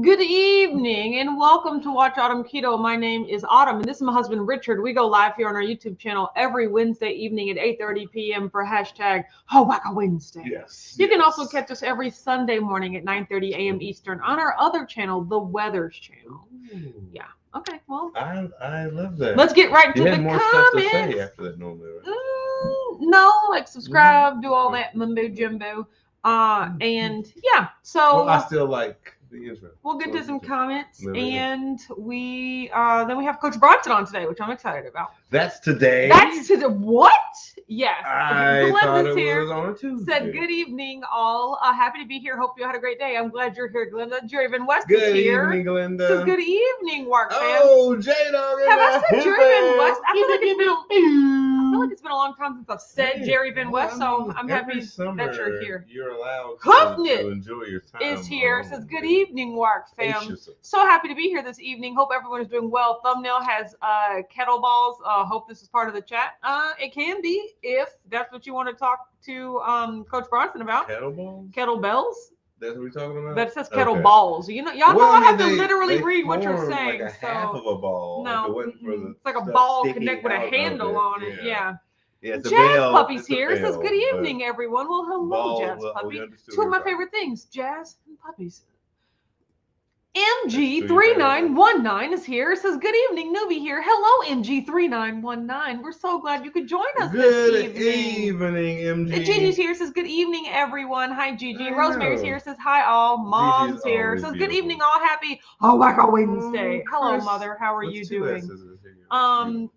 Good evening and welcome to Watch Autumn Keto. My name is Autumn and this is my husband Richard. We go live here on our YouTube channel every Wednesday evening at 8:30 p.m. for hashtag Hawaka Wednesday. Yes. You can also catch us every Sunday morning at 9:30 a.m. Eastern on our other channel, the Weathers channel. Ooh. Yeah. Okay. Well, I love that. let's get right into you the had more comments. stuff to say after that normally, right? No, like subscribe, do all that mumbo jumbo. And yeah, so Well, I still like the intro. we'll get to some comments, There we go. and we then we have Coach Bronson on today, which I'm excited about. That's today. That's to the what? Yes, I thought Glenda's it here. was on a Tuesday. Said good evening, all. Happy to be here. Hope you had a great day. I'm glad you're here, Glenda. Jerry Van West Good is here. evening, Glenda. Says good evening, Wark fam. Oh, J-Dog. Have I said Jerry Van West? I feel like it's been a long time since I've said Jerry Van West, so I'm happy that you're here. You're allowed Huffnit to enjoy your time. Is here. Says good evening, Wark fam. So happy to be here this evening. Hope everyone is doing well. Thumbnail has kettlebells. Hope this is part of the chat. It can be if that's what you want to talk to Coach Bronson about. Kettlebells? Kettlebells. That's what we're talking about? But it says kettlebells. You know, y'all know I have to literally read what you're form saying. Like a so half of a ball. no, If it wasn't for the it's like a stuff ball sticking connect with a out of handle it. on it. Yeah. Yeah, it's a Jazz bell. Puppy's It's a here. It says bell, good but evening, everyone. Well, hello, ball, Jazz well, Puppy. we understood Two of my what you're favorite things, Jazz and puppies. That's MG3919 is here. It says, good evening, newbie here. Hello, MG3919. We're so glad you could join us Good this evening. MG. Gigi's here. Says, good evening, everyone. Hi, Gigi. Hello. Rosemary's here. Says, hi, all. Mom's Gigi's here. always Says, good beautiful. evening, all. Happy Hawaka Wednesday. Hello, Chris, Mother. How are you what's two doing? S's in here? Mr.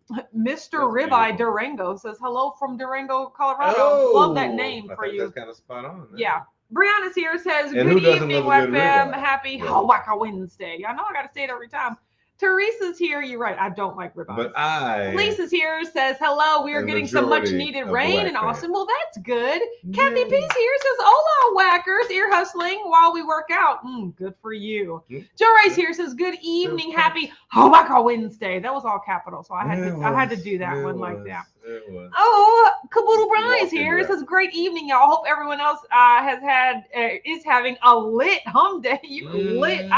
That's Ribeye beautiful. Durango says, hello from Durango, Colorado. Oh, Love that name I for think you. That's kind of spot on. Man. Yeah. Brianna's here, says, And who good doesn't evening, love a good WebFam. ribeye? Happy Yeah. Hawaka Wednesday. I know I got to say it every time. Teresa's here. You're right. I don't like ribeyes. But I. Lisa's here, says, hello. We are The getting some much majority needed of rain black in Austin. fans. Well, that's good. Kathy Yay. P's here, says, hola, whackers. Ear hustling while we work out. Good for you. Joe Ray's here, says, good evening. Happy Hawaka Wednesday. That was all capital, so I had to do that one like that. It was. Oh, Caboodle Brian's Walking here. It back. says, great evening, y'all. Hope everyone else is having a lit hum day. Lit.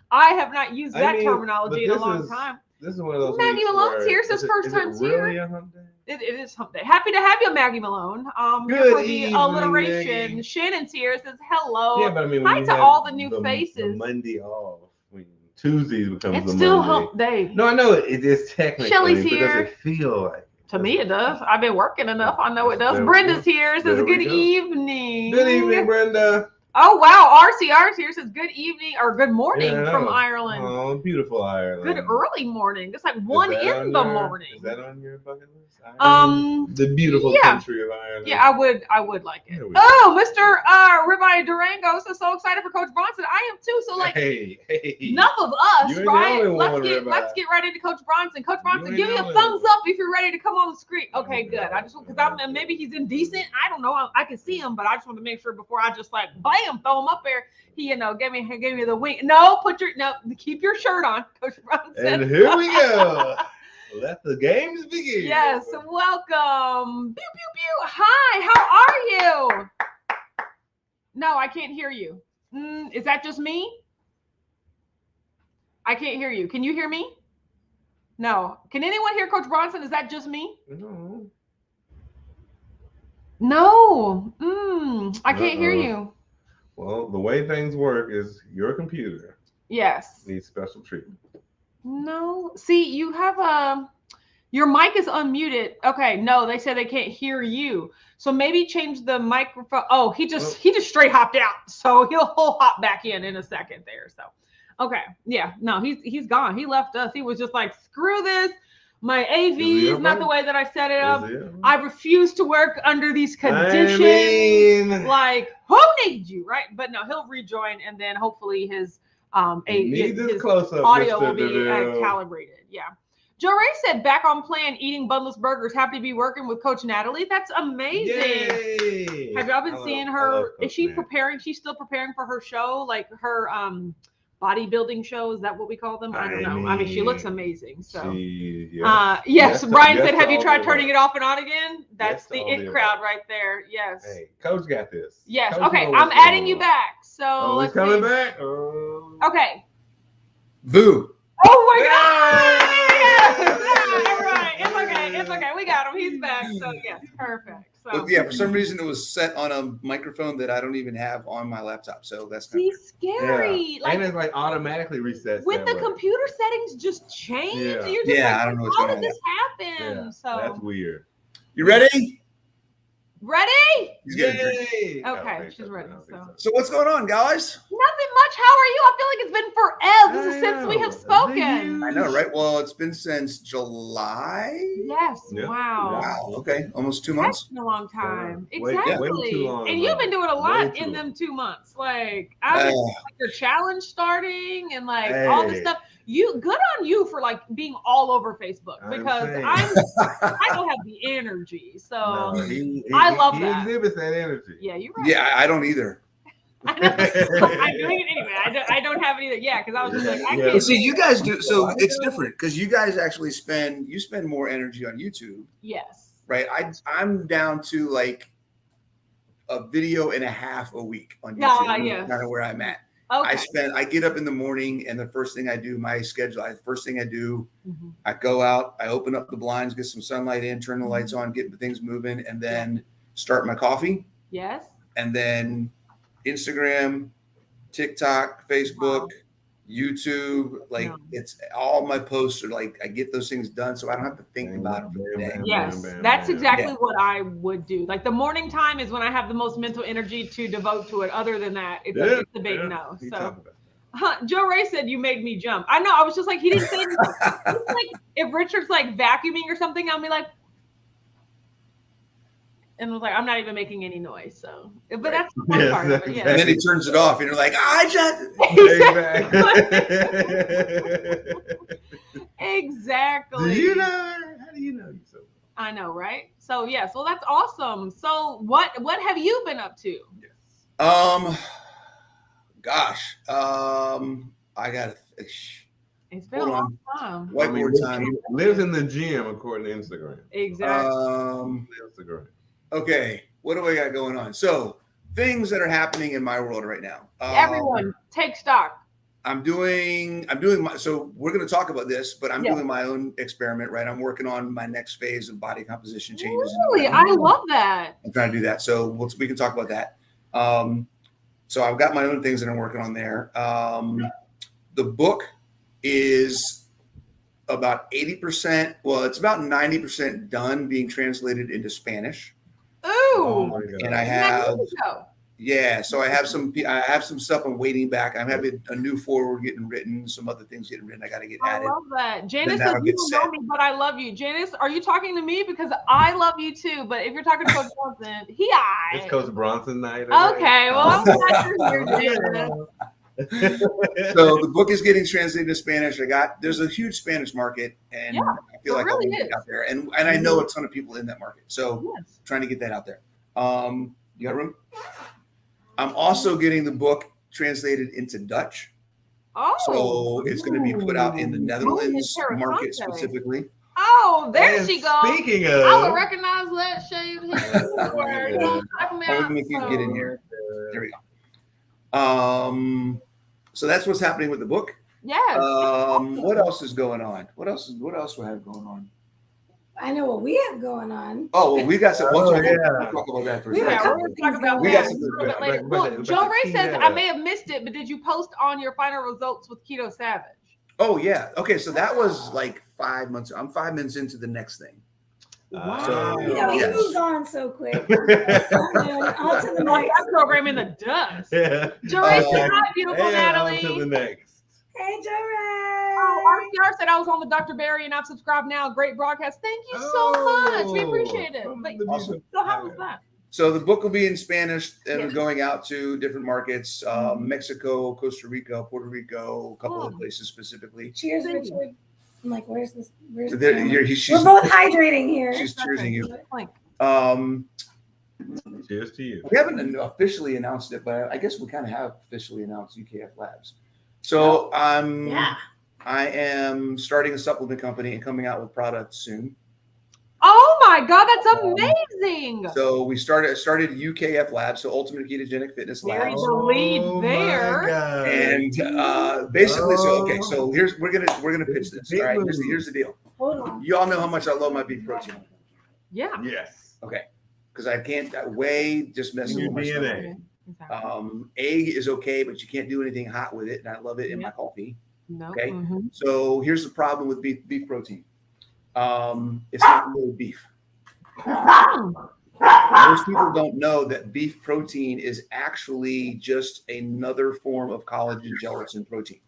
I have not used that terminology in a long time. This is one of those. Maggie weeks Malone's where- here. Says first is time's it really here. a hump day? It is hump day. Happy to have you, Maggie Malone. Here Good for the evening, alliteration. Maggie. Shannon's here. Says hello. Yeah, but I mean, Hi when you to have all the new The faces. Monday off. When Tuesdays becomes It's the still Monday. hump day. No, I know it is technically. Shelley's but here. does it feel like? To me, it does. I've been working enough. I know it does. There we Brenda's go. here. Says There we good go. evening. Good evening, Brenda. Oh wow, RCR's here. Says good evening or good morning Yeah, I from know. Ireland. Oh, beautiful Ireland. Good early morning. It's like 1 in the morning. Is that on your bucket list? Ireland? The beautiful yeah. country of Ireland. Yeah, I would like it. There we go. Oh, Mr. Ribeye Durango, so excited for Coach Bronson. I am too. So like, hey. enough of us, You ain't the right? only one, Let's get right into Coach Bronson. Coach Bronson, ain't give me the a only thumbs one. up if you're ready to come on the screen. Okay, good. I just because maybe he's indecent. I don't know. I can see him, but I just want to make sure before I just like bam throw him up there. He gave me the wink. No, keep your shirt on, Coach Bronson. And here we go. Let the games begin. Yes, welcome. Pew, pew, pew. Hi, how are you? No, I can't hear you. Is that just me? I can't hear you. Can you hear me? No. Can anyone hear Coach Bronson? Is that just me? No. I can't hear you. Well, the way things work is your computer Yes. needs special treatment. No. See, you have your mic is unmuted. Okay, no, they said they can't hear you. So maybe change the microphone. Oh, he just straight hopped out. So he'll hop back in a second there. So okay. Yeah, no, he's gone. He left us. He was just like, screw this. My AV is not the way that I set it up. I refuse to work under these conditions. Like, who needs you, right? But no, he'll rejoin, and then hopefully his his audio will be calibrated. Yeah. Joe Ray said, back on plan, eating bunless burgers. Happy to be working with Coach Natalie. That's amazing. Yay. Have y'all been seeing her? Is she preparing? She's still preparing for her show, like her bodybuilding show. Is that what we call them? I don't know. I mean, she looks amazing. So yes. Brian said, have you tried turning it off and on again? That's the it crowd right there. Yes. Hey, Coach got this. Yes. Coach okay, I'm adding you back. So let's let's coming see. back. All Okay. Boo. Oh my God! All right. It's okay. We got him. He's back. So yes, perfect. So But yeah, for some reason it was set on a microphone that I don't even have on my laptop. So that's kind he's scary. Yeah. And it's like automatically resets. When the way. computer settings just change, Yeah. you're just I like, don't know what's how going did on. this happen? Yeah, So that's weird. You ready? ready? He's getting a drink. Yay! Okay, she's ready. So what's going on, guys? Nothing much. How are you? I feel like it's been forever since we have spoken. I know, right? Well, it's been since July. Yes. Yeah. Wow. Wow. Okay, almost 2 That's months. been a long time. Way Exactly. too long, and you've been doing a Way lot too in long. them 2 months. Like like your challenge starting and like all this Hey. stuff. You good on you for like being all over Facebook because I don't have the energy. So I love that. He exhibits that energy. Yeah, you're right. Yeah, I don't either. I know. I'm doing it anyway. I don't have it either. Yeah, because I was just like, I can't. But see, you guys do. So it's different because you guys actually spend more energy on YouTube. Yes. Right. I'm down to like a video and a half a week on YouTube. Yes. Kind of where I'm at. Okay. I get up in the morning and the first thing I do, I go out, I open up the blinds, get some sunlight in, turn the lights on, get the things moving, and then start my coffee. Yes. And then Instagram, TikTok, Facebook, YouTube, it's all my posts are like, I get those things done so I don't have to think about them for the day. Yes, that's exactly what I would do. Like the morning time is when I have the most mental energy to devote to it. Other than that, it's a big no. So Joe Ray said you made me jump. I know. I was just like, he didn't say anything. It's like if Richard's like vacuuming or something, I'll be like, and was like, I'm not even making any noise. So, but that's the fun part of it. Yeah. And then he turns it off, and you're like, I just exactly. Do you know? How do you know yourself? I know, right? So yes, well, that's awesome. So what have you been up to? Gosh, I got. It's been a long time. Whiteboard time. He lives in the gym according to Instagram. Exactly. Instagram. Okay, what do I got going on? So things that are happening in my world right now. Everyone, take stock. I'm doing so we're going to talk about this, but I'm doing my own experiment, right? I'm working on my next phase of body composition changes. Really? I love that. I'm trying to do that. So we can talk about that. So I've got my own things that I'm working on there. The book is about 80%. Well, it's about 90% done being translated into Spanish. Ooh. And I have, so I have some stuff I'm waiting back. I'm having a new forward getting written, some other things getting written. I got to get added. I love that. Janice says you don't know me, but I love you. Janice, are you talking to me? Because I love you too. But if you're talking to Coach Bronson, it's Coach Bronson night. Okay, well, I'm glad you're here, Janice. So the book is getting translated to Spanish. There's a huge Spanish market, and I feel like I want to get out there. And I know a ton of people in that market. So trying to get that out there. You got room? I'm also getting the book translated into Dutch. Oh. So it's going to be put out in the Netherlands market specifically. Oh, there she goes. Speaking of, I would recognize that shaved head. Let me get in here. There we go. So that's what's happening with the book. Yes. What else is going on? What else we have going on? I know what we have going on. Oh, well, we got some. We'll talk about that for a second. We're going to talk about that a little bit later. Well, Joe Ray says, I may have missed it, but did you post on your final results with Keto Savage? Oh, yeah. Okay, so that was like 5 months. I'm 5 months into the next thing. Wow. So, he moves on so quick. On to the next. That program in the dust. Yeah. Joe Ray said, hi, beautiful Natalie. On to the next. Hey, Joe Ray. Oh, RCR said I was on with Dr. Barry and I've subscribed now. Great broadcast. Thank you so much. We appreciate it. Awesome. So how was that? So the book will be in Spanish and going out to different markets, Mexico, Costa Rica, Puerto Rico, a couple of places specifically. Cheers, Richard. I'm like, where's this? We're both hydrating here. She's cheersing you. Cheers to you. We haven't officially announced it, but I guess we kind of have officially announced UKF Labs. So I am starting a supplement company and coming out with products soon. Oh my God, that's amazing. So we started UKF Labs, so Ultimate Ketogenic Fitness There's Labs. the lead there. And basically, so we're gonna pitch this. All right, here's the deal. Hold on. You all know how much I love my beef protein. Yeah. Yes. Okay, because I can't whey just messing with my DNA. stomach. Egg is okay, but you can't do anything hot with it, and I love it in my coffee. No. Okay, so here's the problem with beef protein. It's not really beef. Most people don't know that beef protein is actually just another form of collagen gelatin protein.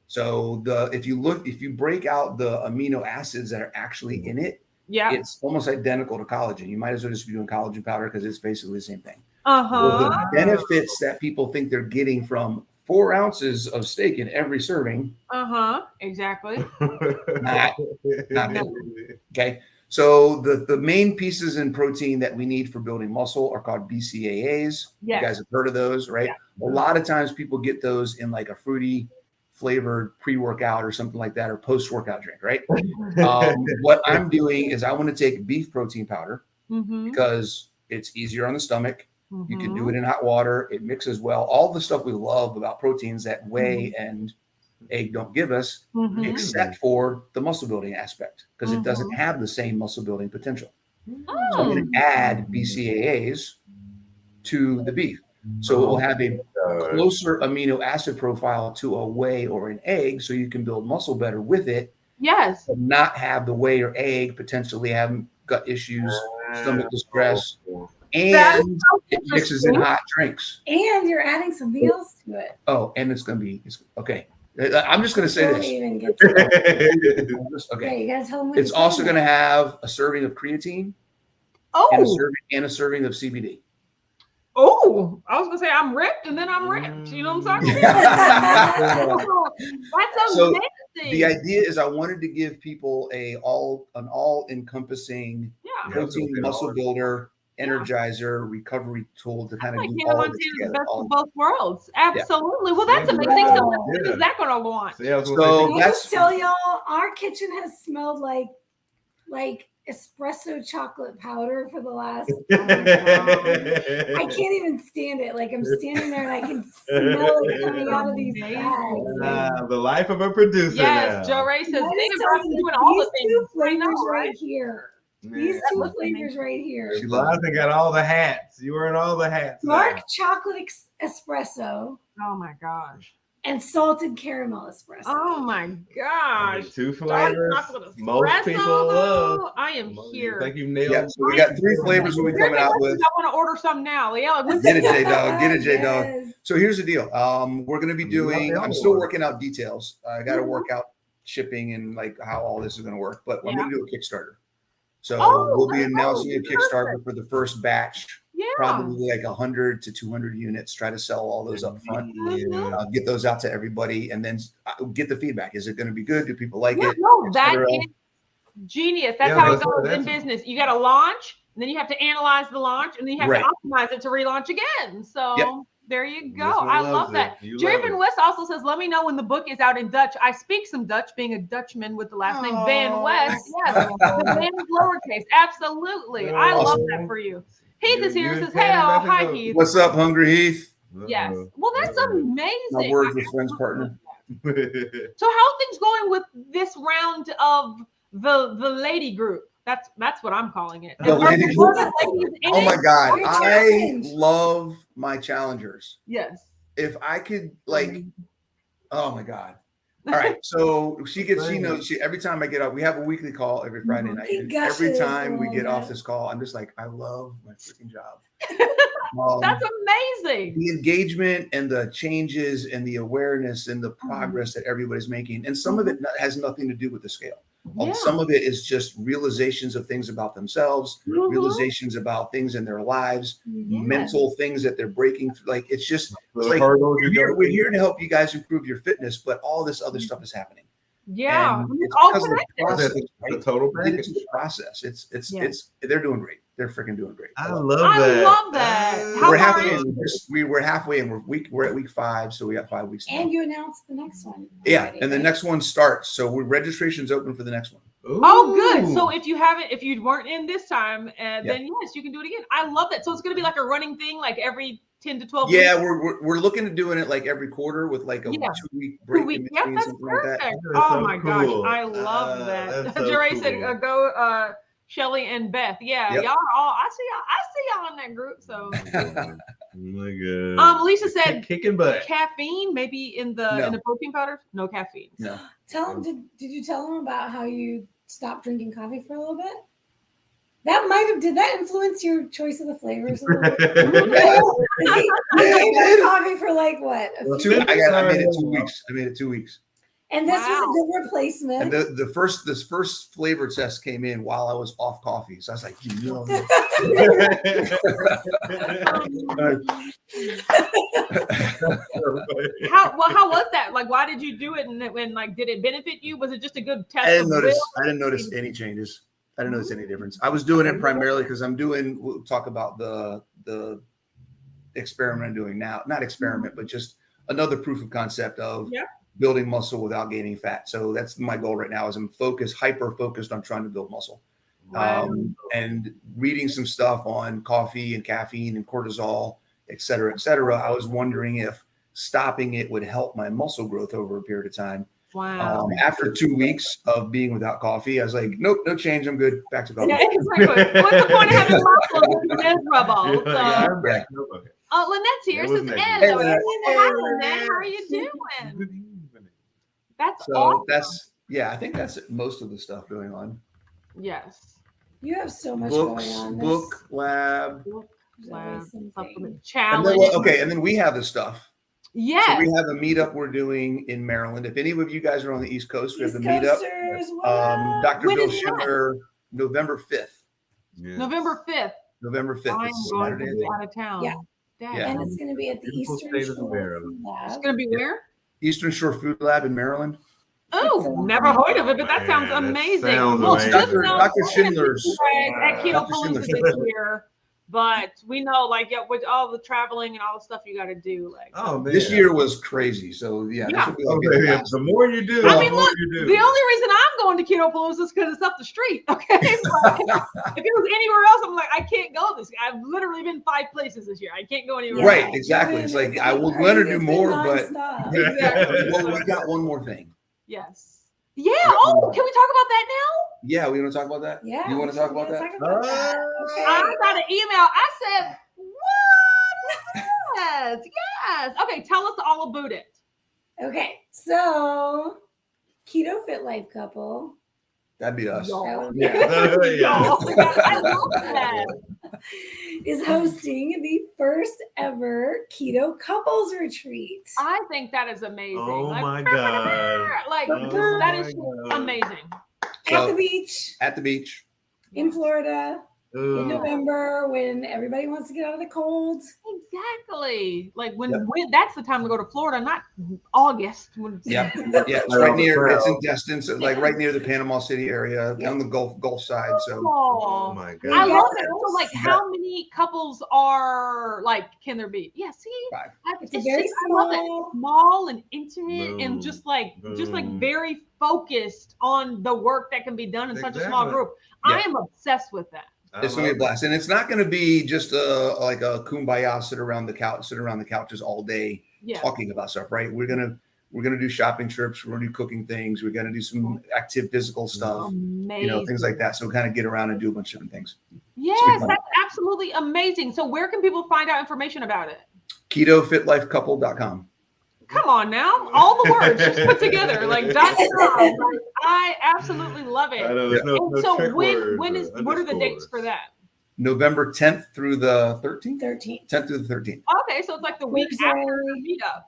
So if you break out the amino acids that are actually in it, it's almost identical to collagen. You might as well just be doing collagen powder because it's basically the same thing. Well, the benefits that people think they're getting from 4 ounces of steak in every serving. Exactly. Not okay. So the main pieces in protein that we need for building muscle are called BCAAs. You guys have heard of those, right? A lot of times people get those in like a fruity flavored pre-workout or something like that, or post-workout drink, right? What I'm doing is I want to take beef protein powder because it's easier on the stomach. You can do it in hot water. It mixes well. All the stuff we love about proteins that whey and egg don't give us, except for the muscle building aspect, because it doesn't have the same muscle building potential. So I'm going to add BCAAs to the beef. So it will have a closer amino acid profile to a whey or an egg, so you can build muscle better with it. Yes. But not have the whey or egg potentially have gut issues, stomach distress. And it mixes in hot drinks. And you're adding something else to it. Oh, and it's okay. I'm just going to say this. Okay, you got to tell them. It's also going to have a serving of creatine. And a serving of CBD. Oh, I was going to say I'm ripped, and then I'm ripped. You know what I'm talking about? That's amazing. The idea is I wanted to give people an all-encompassing protein muscle builder, energizer, recovery tool to kind of do all of it together. Best of both worlds. Absolutely. Well, that's amazing. So what is that going to launch? So let's tell y'all, our kitchen has smelled like espresso chocolate powder for the last. I can't even stand it. Like I'm standing there and I can smell it coming out of these bags. The life of a producer. Yes, Joe Ray says think about doing all the things flavors right here. These 2 flavors right here. She loves and got all the hats. You wearing all the hats. Dark chocolate espresso. Oh my gosh. And salted caramel espresso. Oh my gosh. 2 flavors. Most people love. I am here. Thank you, Neil. So we got 3 flavors we'll be coming out with. I want to order some now. Get it, J-Dog. Get it, J-Dog. So here's the deal. We're going to be doing, I'm still working out details. I got to work out shipping and like how all this is going to work, but I'm going to do a Kickstarter. So we'll be announcing a Kickstarter for the first batch, probably like 100 to 200 units. Try to sell all those up front. Get those out to everybody, and then get the feedback. Is it going to be good? Do people like it? No, that is genius. That's how it goes in business. You got to launch, and then you have to analyze the launch, and then you have to optimize it to relaunch again. So there you go. I love that. Jerry Van West also says, let me know when the book is out in Dutch. I speak some Dutch, being a Dutchman with the last name Van West. Yes, the Van is lowercase. Absolutely. I love that for you. Heath is here. Says, hey, hi, Heath. What's up, Hungry Heath? Yes. Well, that's amazing. My words with friends partner. So how are things going with this round of the lady group? That's what I'm calling it. The lady group. Oh my God. I love my challengers. Yes. If I could oh my God. All right. So she knows every time I get up, we have a weekly call every Friday night. And every time we get off this call, I'm just like, I love my freaking job. That's amazing. The engagement and the changes and the awareness and the progress that everybody's making. And some of it has nothing to do with the scale. Some of it is just realizations of things about themselves, realizations about things in their lives, mental things that they're breaking through. Like it's just we're here to help you guys improve your fitness, but all this other stuff is happening. Yeah, it's because of the process, right? The total package. It's the process. It's they're doing great. They're freaking doing great. I love that. We're halfway in. We're halfway in. We're at week 5, so we got 5 weeks. And you announced the next one. Yeah, and the next one starts. So registration's open for the next one. Ooh. Oh, good. So if you weren't in this time, then yes, you can do it again. I love that. So it's going to be like a running thing, like every 10 to 12 weeks. Yeah, we're looking at doing it like every quarter with like a 2-week break in between, that's something perfect. like that. Oh so my cool. gosh, I love that. So Jeray cool. said, "Go, Shelly and Beth." Yeah, Yep. y'all all. I see y'all in that group. So. Oh my god. Alicia said kicking butt. Caffeine, maybe in the protein powders. No caffeine. No. Tell him. Did you tell him about how you stopped drinking coffee for a little bit? Did that influence your choice of the flavors a little bit? You gave up coffee for like what? I made it 2 weeks. I made it 2 weeks. And this was a good replacement. And this first flavor test came in while I was off coffee. So I was like, How was that? Like, why did you do it? And when did it benefit you? Was it just a good test? I didn't notice any changes. I didn't notice any difference. I was doing it primarily because we'll talk about the experiment I'm doing now. Not experiment, but just another proof of concept of building muscle without gaining fat. So that's my goal right now is I'm hyper focused on trying to build muscle. Wow. And reading some stuff on coffee and caffeine and cortisol, et cetera, et cetera. I was wondering if stopping it would help my muscle growth over a period of time. Wow. After 2 weeks of being without coffee, I was like, nope, no change. I'm good. Back to coffee. Yeah, exactly. What's the point of having muscle if it's miserable? Lynette's here. This is Ed. Hi, Lynette. How are you doing? That's awesome. I think that's most of the stuff going on. Yes. You have so much going on. Book lab, supplement challenge. And then we have this stuff. Yeah. So we have a meetup we're doing in Maryland. If any of you guys are on the East Coast, we have the meetup. Dr. Bill Schindler, November 5th. Yes. November 5th. November 5th. I'm going to be out of town. Yeah. Yeah. And it's going to be at the Eastern Shore Food Lab. It's going to be where? Eastern Shore Food Lab in Maryland. Oh, never heard of it, but that sounds amazing. Dr. Schindler's at Keto Palooza this year, but we know, with all the traveling and all the stuff you got to do, this year was crazy. So this will be the more you do, I mean, look, the only reason I'm going to Keto Palooza is because it's up the street. Okay, if it was anywhere else, I'm like, I can't go this. I've literally been 5 places this year. I can't go anywhere. Right, else. exactly. It's like I would want to do more, but exactly. Well, we got one more thing. Yes. Yeah. Oh, can we talk about that now? Yeah, we want to talk about that? Yeah. You want to talk about that? Okay. I got an email. I said, what? Yes. Okay, tell us all about it. Okay, so Keto Fit Life couple. That'd be us. I love that. Is hosting the first ever keto couples retreat. I think that is amazing. Oh my god! That is amazing. At the beach. At the beach. In Florida. In November, when everybody wants to get out of the cold. Exactly. When that's the time to go to Florida, not August. Yeah. It's right near. It's in Destin, so right near the Panama City area, on the Gulf side. So. Oh my god! I love it. So, how many couples are can there be? Yeah. See, 5. It's very small. I love it. Small and intimate, and just very focused on the work that can be done in such a small group. Yeah. I am obsessed with that. It's gonna be a blast, and it's not gonna be just a kumbaya sit around the couches all day talking about stuff, right? We're gonna do shopping trips, we're gonna do cooking things, we're gonna do some active physical stuff, things like that. So kind of get around and do a bunch of different things. Yes, that's absolutely amazing. So where can people find out information about it? KetoFitLifeCouple.com. Come on now, all the words just put together .com. I absolutely love it. What are the dates for that? November 10th through the 13th. 10th through the 13th. Okay, so it's like the week after the meetup.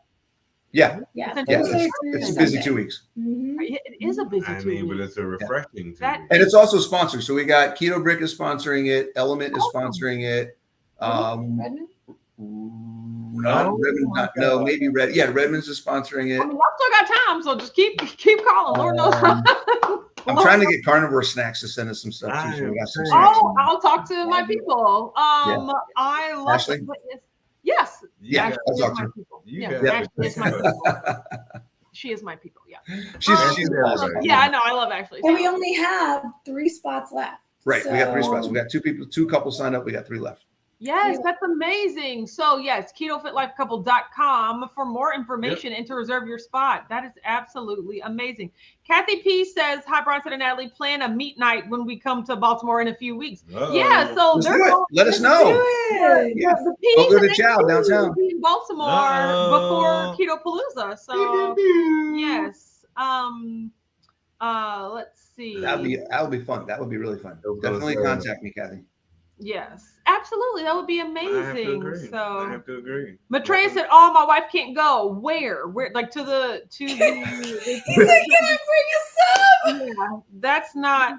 Yeah. It's a busy 2 weeks. Mm-hmm. It is a busy 2 weeks. But it's a refreshing 2 weeks. And it's also sponsored. So we got Keto Brick is sponsoring it. Element is sponsoring it. Redmond? Maybe Red. Yeah, Redmond's is sponsoring it. I mean, y'all still got time, so just keep calling. Lord knows. I'm trying to get Carnivore Snacks to send us some stuff too. So we got some snacks. I'll talk to my people. I love Ashley? Yes. Yeah, I'll talk to her. Ashley is my people. She is my people. Yeah. She's awesome. Yeah, I know. I love Ashley. And we only have 3 spots left. Right. We got 3 spots. We got 2 couples signed up. We got 3 left. Yes, that's amazing. So yes, ketofitlifecouple.com for more information and to reserve your spot. That is absolutely amazing. Kathy P says, hi, Bronson and Natalie, plan a meet night when we come to Baltimore in a going. Yeah, so let us know. Yeah. The We'll go to Chow downtown. In Baltimore before Keto Palooza. So yes. Let's see. That would be fun. That would be really fun. Definitely contact me, Kathy. Yes, absolutely. That would be amazing. I have to agree. Matreya said, "Oh, my wife can't go. Where? Like to the." He's like, "Can I bring a sub?" Yeah, that's not.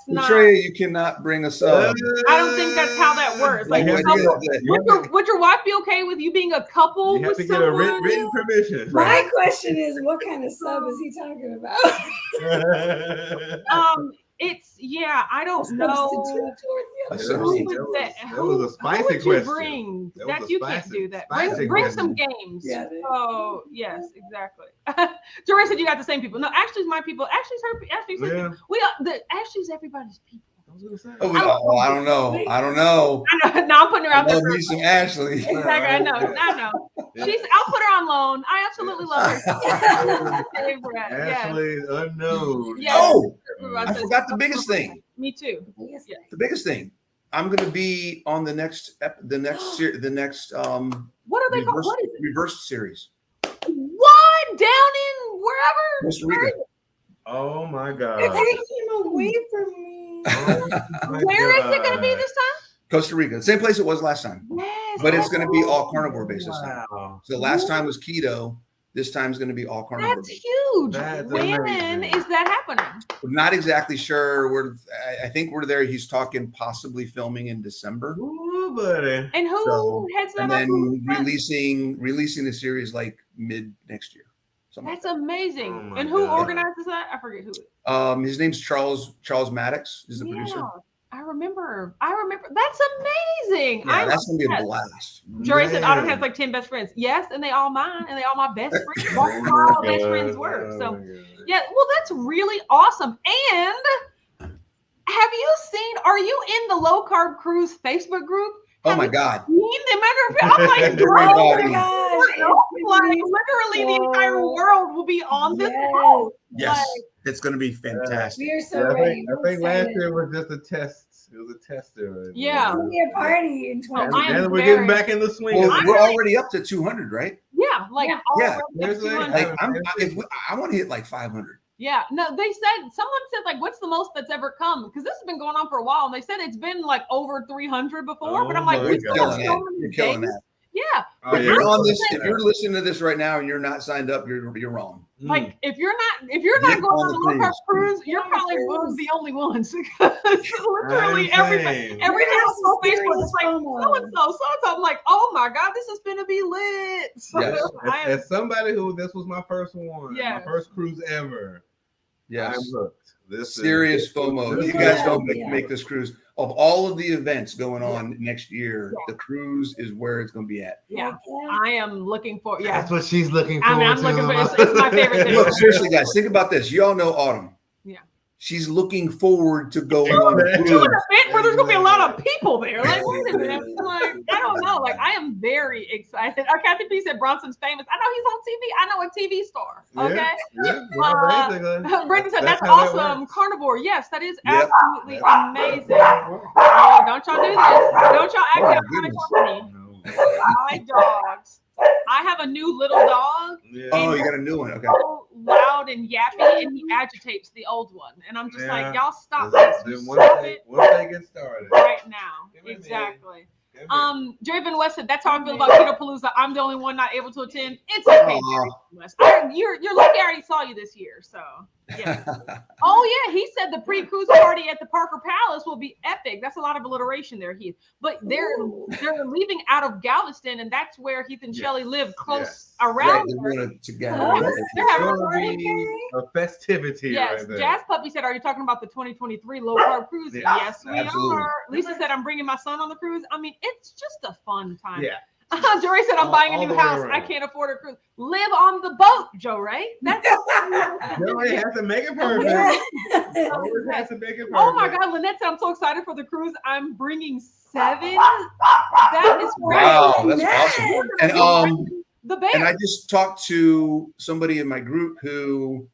Matreya, you cannot bring a sub. I don't think that's how that works. Like, would your wife be okay with you being a couple? You have to get a written permission. My question is, what kind of sub is he talking about? I don't know. That was a spicy question. You can't do that. Bring some games. Yeah. Oh yes, exactly. Jerry said you got the same people. No, Ashley's my people. Ashley's her people. Ashley's everybody's people. I don't know. I know. No, I'm putting her out there. Me some Ashley. Exactly. I know. I'll put her on loan. I absolutely love her. Ashley's unknown. Yes. Oh, I forgot the biggest thing. Me too. The biggest thing. I'm going to be on the next. What are they called? What is it? Reverse series. What? Down in wherever? Costa Rica. Oh my God. It takes him away from me. Where is it going to be this time? Costa Rica, same place it was last time. Yes, but it's going to be all carnivore basis. Wow. So last time was keto. This time is going to be all carnivore. That's huge. When is that happening? We're not exactly sure. I think we're there. He's talking possibly filming in December. Ooh, buddy. And who heads that up? And then releasing the series like mid next year. That's amazing. And who organizes that? I forget who. His name's Charles Maddox is the producer. I remember. That's amazing. Yeah, that's gonna be a blast. Jerry said Autumn has like 10 best friends. Yes, and they all mine, and they all my best friends. That's how all best friends work. So yeah, well, that's really awesome. And have you seen? Are you in the Low Carb Cruise Facebook group? Oh my God! I'm like, oh my gosh! Like literally, the entire world will be on this. Yes, it's going to be fantastic. We are so ready. I think last year was just a test. It was a tester. Yeah, it's going to be a party in 2020. And we're getting back in the swing. Well, we're already up to 200, right? Yeah, like I want to hit like 500. Yeah, no, someone said like, what's the most that's ever come? Because this has been going on for a while, and they said it's been like over 300 before. But I'm like, you're killing that. Yeah. If you're on this, if you're listening to this right now and you're not signed up, you're wrong. Like if you're not going on the Low Carb Cruise, you're probably one of the only ones. Because literally every time on Facebook is like so. I'm like, oh my God, this is gonna be lit. So as somebody this was my first one, my first cruise ever. Yes. I'm hooked. This serious FOMO. You guys don't make this cruise. Of all of the events going on next year, the cruise is where it's going to be at. Yeah, I am looking for. Yeah, that's what she's looking for. I'm looking for. It's my favorite thing. Look, seriously, guys, think about this. You all know Autumn. Yeah. She's looking forward to going on a cruise. To an event where there's going to be a lot of people there. Like, wait a minute. Like, I don't know. Like, I am very excited. Kathy P said Bronson's famous. I know he's on TV. I know a TV star. Okay. Brendan said that's awesome. Carnivore. Yes, that is absolutely amazing. Oh, don't y'all do this. Don't y'all act out of company. My dogs. I have a new little dog. Yeah. Oh, you got a new one. Okay. So loud and yappy, and he agitates the old one. And I'm just like, y'all stop this. Once they get started. Right now. Exactly. Draven West said, that's how I feel about Keto Palooza. I'm the only one not able to attend. It's okay, West. You're lucky I already saw you this year. So yeah. Oh yeah, he said the pre-cruise party at the Parker Palace will be epic. That's a lot of alliteration there, Heath. But they're leaving out of Galveston, and that's where Heath and Shelley live close around. They're having a festivity. Yes, right there. Jazz Puppy said, "Are you talking about the 2023 low carb cruise?" Yes, we are. Lisa said, "I'm bringing my son on the cruise." I mean, it's just a fun time. Yeah. Jory said, I'm buying a new house. I can't afford a cruise. Live on the boat, Joe Ray. That's Jory has to make it perfect. Always has to make it perfect. Oh my God, Lynette said, I'm so excited for the cruise. I'm bringing 7. That is great. Wow, that's awesome. And and I just talked to somebody in my group who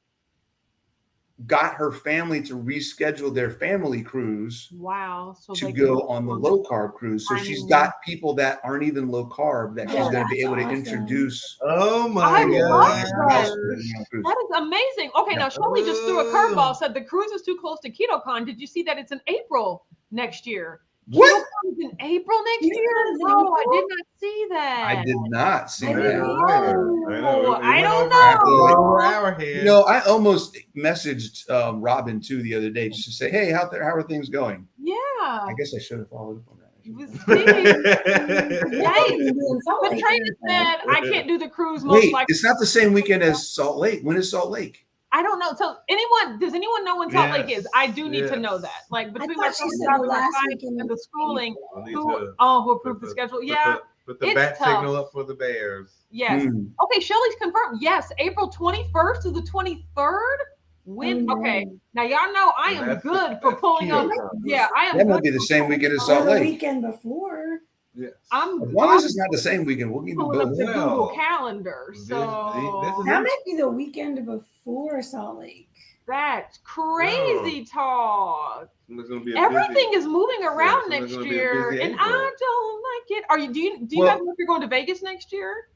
got her family to reschedule their family cruise. Wow. So to go on the low carb cruise. So she's got people that aren't even low carb that she's going to be able to introduce. Oh my God. That is amazing. Okay, now Shirley just threw a curveball, said the cruise is too close to KetoCon. Did you see that it's in April next year? What? KetoCon is in April next year? No, I did not see that. I did not see that. I don't know. You know, I almost messaged Robin too the other day just to say, hey, how are things going? Yeah. I guess I should have followed up on that. But Trina said I can't do the cruise. Wait, it's not the same weekend as Salt Lake. When is Salt Lake? I don't know. So does anyone know when Salt Lake is? I do need to know that. Like between my and the schooling, who approved the schedule? Yeah. Put the bat signal up for the Bears. Yes. Okay, Shelly's confirmed. Yes, April 21st to the 23rd. Okay. Now y'all know I am good for pulling up. Yeah, I am. That might be the same weekend as Salt Lake. The weekend before. Yes. As long as it's not the same weekend, we'll give you both. The Google Calendar. So that might be the weekend before Salt Lake. That's crazy talk. Everything is moving around next year, and I don't like it. Do you guys know if you're going to Vegas next year?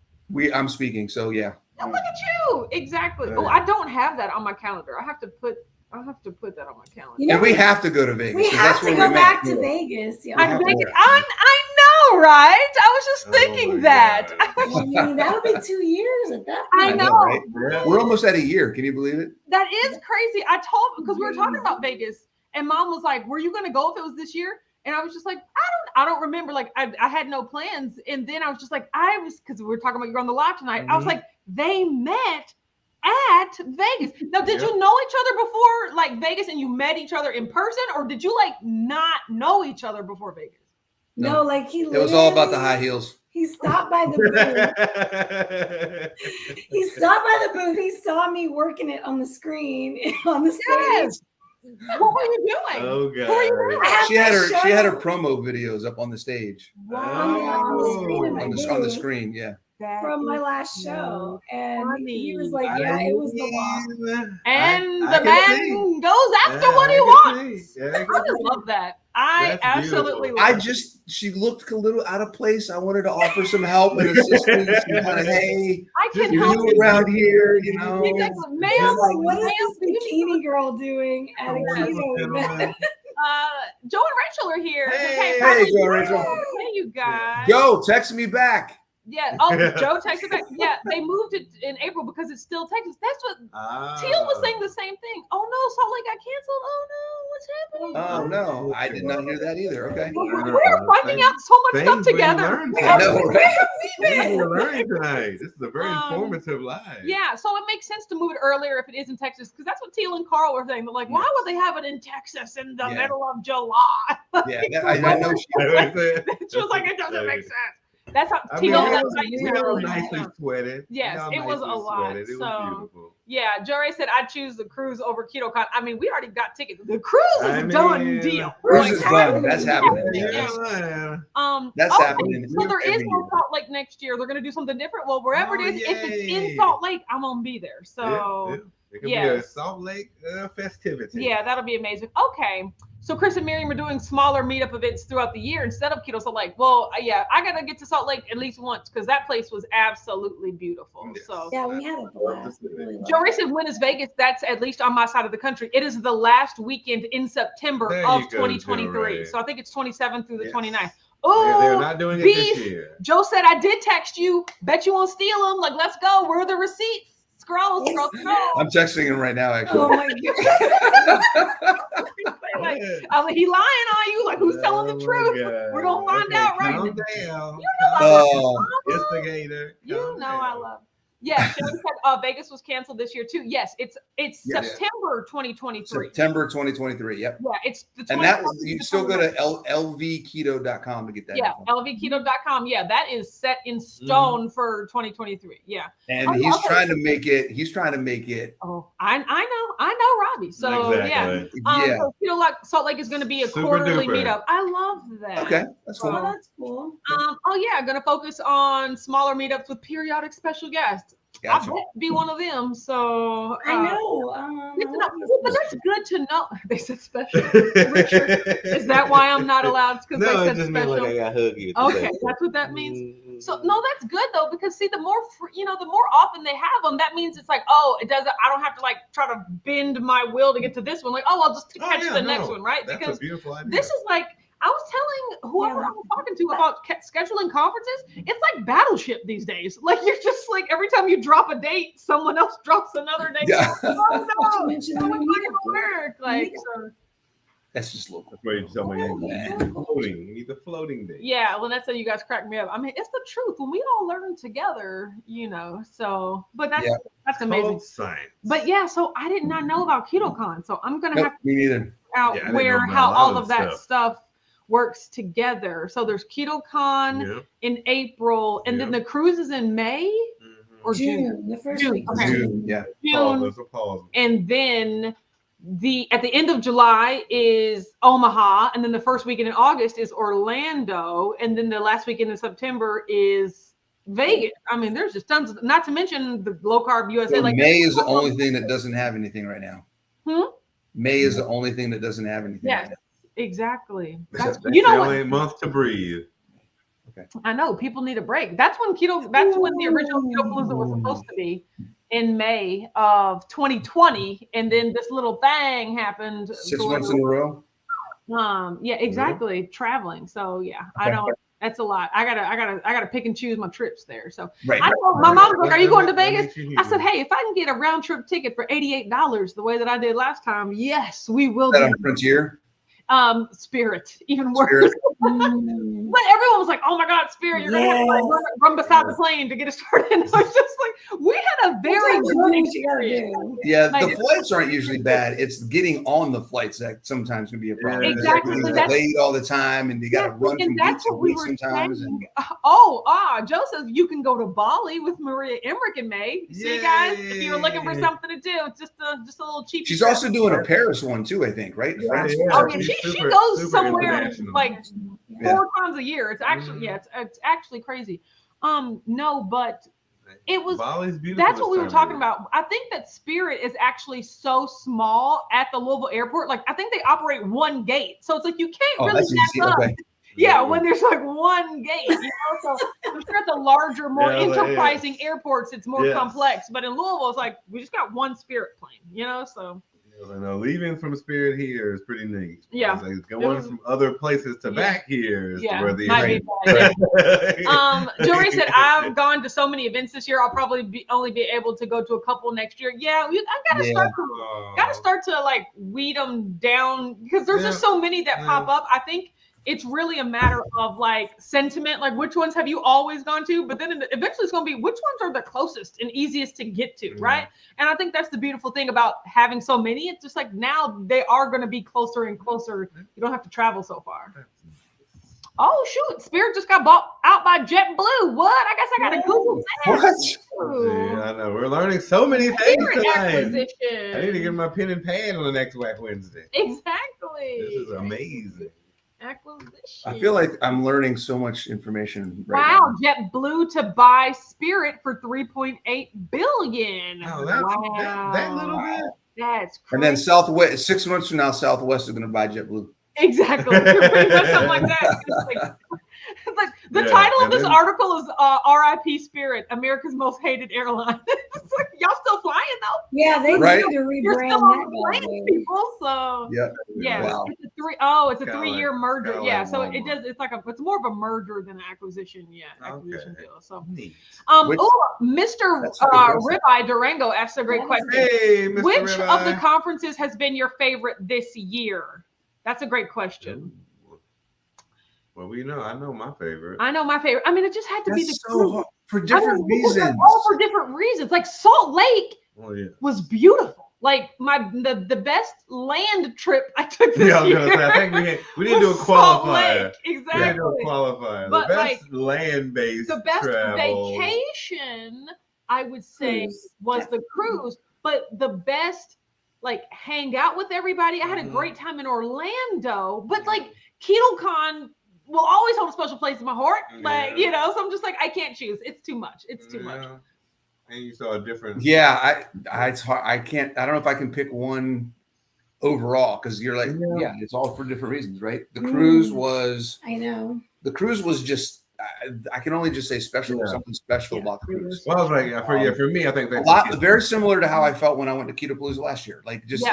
I'm speaking, so yeah. Oh, look at you! Exactly. Oh, I don't have that on my calendar. I have to put that on my calendar. And we have to go to Vegas. We have to go back to Vegas. Yeah. I know, right? I was just thinking that. That'll be 2 years at that point. I know. Right? Yeah. We're almost at a year. Can you believe it? That is crazy. I told because we were talking about Vegas, and Mom was like, "Were you going to go if it was this year?" And I was just like, I don't remember. Like I had no plans. And then I was just like, because we were talking about you're on the live tonight. I was like, they met at Vegas. Now, did you know each other before like Vegas and you met each other in person, or did you like not know each other before Vegas? No, like it was all about the high heels. He stopped by the booth. He saw me working it on the screen on the stage. Yes. What were you doing? Oh God! What were you doing? She had her promo videos up on the stage. On the screen, yeah. From my last show, and he was like, "Yeah, it was the walk." And the man goes after what he wants. I just love that. I absolutely love it. She looked a little out of place. I wanted to offer some help and assistance. Kind of, hey, I can help you around here, you know. Exactly. What is this bikini girl doing at a keto event? Joe and Rachel are here. Hey, Joe and Rachel. Hey, you guys. Joe, text me back. Yeah. Oh, Joe texted back. Yeah, they moved it in April because it's still Texas. That's what Teal was saying the same thing. Oh no, Salt Lake got canceled. Oh no, what's happening? Oh no, I did not hear that either. Okay. We're finding out so much stuff together. I know, right? We're learning tonight. This is a very informative live. Yeah, so it makes sense to move it earlier if it is in Texas, because that's what Teal and Carl were saying. They're like, why would they have it in Texas in the middle of July? Yeah, I know. She was like, it doesn't make sense. That's how Teal. We were nicely sweated. Yes, it was a lot. It was beautiful. Yeah, Jory said I'd choose the cruise over KetoCon. I mean, we already got tickets. The cruise is a done deal. Cruise is done. That's happening. That's happening. So there is no Salt Lake next year. They're going to do something different. Well, wherever it is, if it's in Salt Lake, I'm going to be there. So it could be a Salt Lake festivity. Yeah, that'll be amazing. Okay. So Chris and Miriam are doing smaller meetup events throughout the year instead of Keto Salt Lake. Well, yeah, I got to get to Salt Lake at least once because that place was absolutely beautiful. Yes. So yeah, we had a blast. Really Jory said, when is Vegas? That's at least on my side of the country. It is the last weekend in September of 2023. So I think it's 27th through the 29th. Oh, they're not doing it this year. Joe said, I did text you. Bet you won't steal them. Like, let's go. Where are the receipts? Scroll. I'm texting him right now, actually. Oh my God. He lying on you. Like, who's telling the truth? We're gonna find out right now. Down. You know I love Instigator. I love. Yeah, Shelly said Vegas was canceled this year too. Yes, it's September 2023. September 2023. Yep. Yeah, it's the and that you still go to lvketo.com to get that. Yeah, lvketo.com. Yeah, that is set in stone for 2023. Yeah, and he's trying to make it. He's trying to make it. Oh, I know, Robbie. So yeah. So Keto Salt Lake is going to be a quarterly meetup. I love that. Okay, that's cool. Oh, that's cool. Going to focus on smaller meetups with periodic special guests. Gotcha. I'll be one of them. So I know. but that's good to know. They said special. Richard, is that why I'm not allowed? Because no, they it just said meant special. like I got hug you. Okay, that's what that means. So no, that's good though, because see, the more the more often they have them, that means it's like, oh, it doesn't. I don't have to like try to bend my will to get to this one. Like, oh, I'll just catch the next one, right? That's because a beautiful idea. this is like. I was telling whoever I was talking to about scheduling conferences, it's like Battleship these days. Like you're just like every time you drop a date, someone else drops another date. Yeah. Oh no, it's not gonna work. Like that's just local. That's why you tell me you need the floating date. Yeah, well, that's how you guys crack me up. I mean, it's the truth. When we all learn together, so but that's amazing. Science. But yeah, so I did not know about KetoCon, so I'm gonna have to figure out how all of that stuff works together. So there's KetoCon in April, and then the cruise is in May or June. The first June. week. Okay. June, yeah. June, and then at the end of July is Omaha, and then the first weekend in August is Orlando, and then the last weekend in September is Vegas. I mean, there's just tons of, not to mention the low carb USA. So like May is the only thing that doesn't have anything right now. May is the only thing that doesn't have anything. Yes. Right now. Exactly. That's the only month to breathe. Okay. I know people need a break. That's when the original Keto Palooza was supposed to be in May of 2020, and then this little thing happened. 6 months in a row. Yeah, exactly. Yeah. Traveling. So yeah, I know that's a lot. I gotta pick and choose my trips there. So right. I told my mom, like, "Are you going to Vegas?" I said, "Hey, if I can get a round trip ticket for $88, the way that I did last time, yes, we will." Is that on Frontier? Spirit, even worse. Spirit. But everyone was like, "Oh my God, Spirit! You're gonna have to like run beside the plane to get it started." And I was just like, we had a very good experience. Yeah, the flights aren't usually bad. It's getting on the flights that sometimes can be a problem. Exactly, they're delayed all the time, and you got to run from beach to beach sometimes. Joe says you can go to Bali with Maria Emmerich in May. See, guys, if you're looking for something to do, it's just a little cheap. She's also doing a Paris one too, I think, right? Yeah. She goes somewhere like 4 times a year. It's actually it's actually crazy. No, but it was Bali's beautiful. That's what we were talking about. I think that Spirit is actually so small at the Louisville airport. Like I think they operate one gate, so it's like you can't really mess up. Okay. Yeah, when there's like one gate, So I'm sure at the larger, more enterprising airports, it's more complex. But in Louisville, it's like we just got one Spirit plane, So. I know leaving from Spirit here is pretty neat. Yeah, like going from other places to back here is where the Jory said, "I've gone to so many events this year. I'll probably only be able to go to a couple next year." Yeah, I gotta start to like weed them down because there's just so many that pop up. I think it's really a matter of like sentiment, like which ones have you always gone to, but then eventually it's going to be which ones are the closest and easiest to get to, right? And I think that's the beautiful thing about having so many. It's just like now they are going to be closer and closer. You don't have to travel so far. Oh shoot! Spirit just got bought out by JetBlue. What? I guess I got to Google that. Yeah, I know. We're learning so many things tonight. Acquisition. I need to get my pen and pad on the next Whack Wednesday. Exactly. This is amazing. Acquisition. I feel like I'm learning so much information. Wow, JetBlue to buy Spirit for $3.8 billion. Oh, that little bit. That's crazy. And then Southwest, 6 months from now, Southwest is going to buy JetBlue. Exactly. Something like that. It's like the title of this article is "R.I.P. Spirit, America's Most Hated Airline." It's like, y'all still flying though? Yeah, they need to rebrand that. People, so wow. It's a 3-year merger. Yeah, so it does. It's more of a merger than an acquisition. Yeah, acquisition deal. So, Mr. Ribeye Durango asked a great question. Hey, Mr. Which Ribeye. of the conferences has been your favorite this year? That's a great question. Well, I know my favorite. I mean, it just had to be the so hard for different reasons. All for different reasons. Like Salt Lake was beautiful. Like the best land trip I took this year. I think we didn't do a qualifier. Exactly. We didn't do a qualifier. But the best land-based the best travel. Vacation, I would say, was the cruise. But the best, like, hang out with everybody. I had a great time in Orlando. But like KetoCon will always hold a special place in my heart. Like, you know, so I'm just like, I can't choose. It's too much. It's too much. And you saw a different. Yeah, it's hard. I can't. I don't know if I can pick one overall because you're like, it's all for different reasons, right? The cruise was. I know. The cruise was just. I can only just say special. Something special about the cruise. Well, I was like, for me, I think that's a lot very similar to how I felt when I went to Ketopalooza last year. Like, just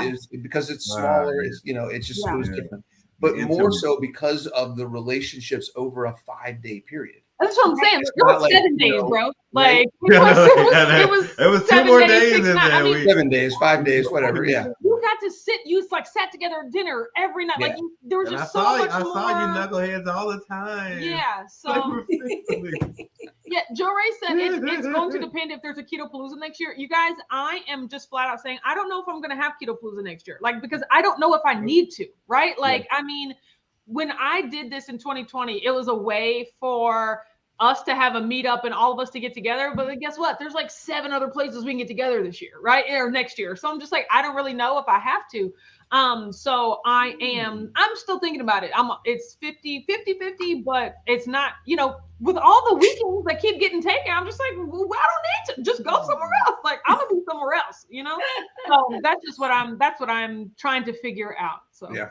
because it's smaller, it's it's just it was different. But more so because of the relationships over a 5-day period. That's what I'm saying. It was 7 days, bro. Like it was 2 more days in there. 7 days, 5 days, whatever. Yeah. You got to sit. You like sat together at dinner every night. Like there was just so much more. I saw you knuckleheads all the time. Yeah. So Joe Ray said it's going to depend if there's a Ketopalooza next year. You guys, I am just flat out saying I don't know if I'm going to have Ketopalooza next year. Like because I don't know if I need to. Right? Like I mean, when I did this in 2020, it was a way for us to have a meetup and all of us to get together. But guess what? There's like 7 other places we can get together this year, right? Or next year. So I'm just like, I don't really know if I have to. So I'm still thinking about it. It's 50, but it's not, with all the weekends that keep getting taken, I'm just like, well, I don't need to just go somewhere else. Like I'm gonna be somewhere else, So that's what I'm trying to figure out. So yeah.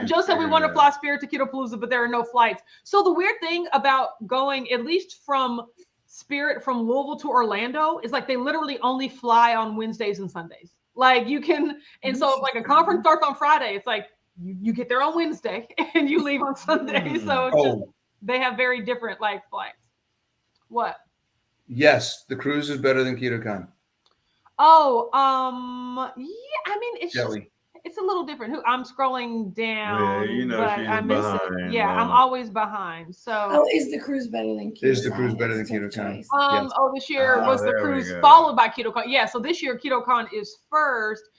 Joe said we want to fly Spirit to Ketopalooza, but there are no flights. So the weird thing about going, at least from Spirit from Louisville to Orlando, is like they literally only fly on Wednesdays and Sundays. Like you can, and so if like a conference starts on Friday, it's like you get there on Wednesday and you leave on Sunday. So it's just, they have very different like flights. What? Yes, the cruise is better than KetoCon. Yeah, I mean it's Jelly. Just, it's a little different. I'm scrolling down, but I miss it. Yeah, I'm always behind. So, is the cruise better than KetoCon? Is the cruise better than KetoCon? Yes. This year was the cruise followed by KetoCon. Yeah, so this year KetoCon is first.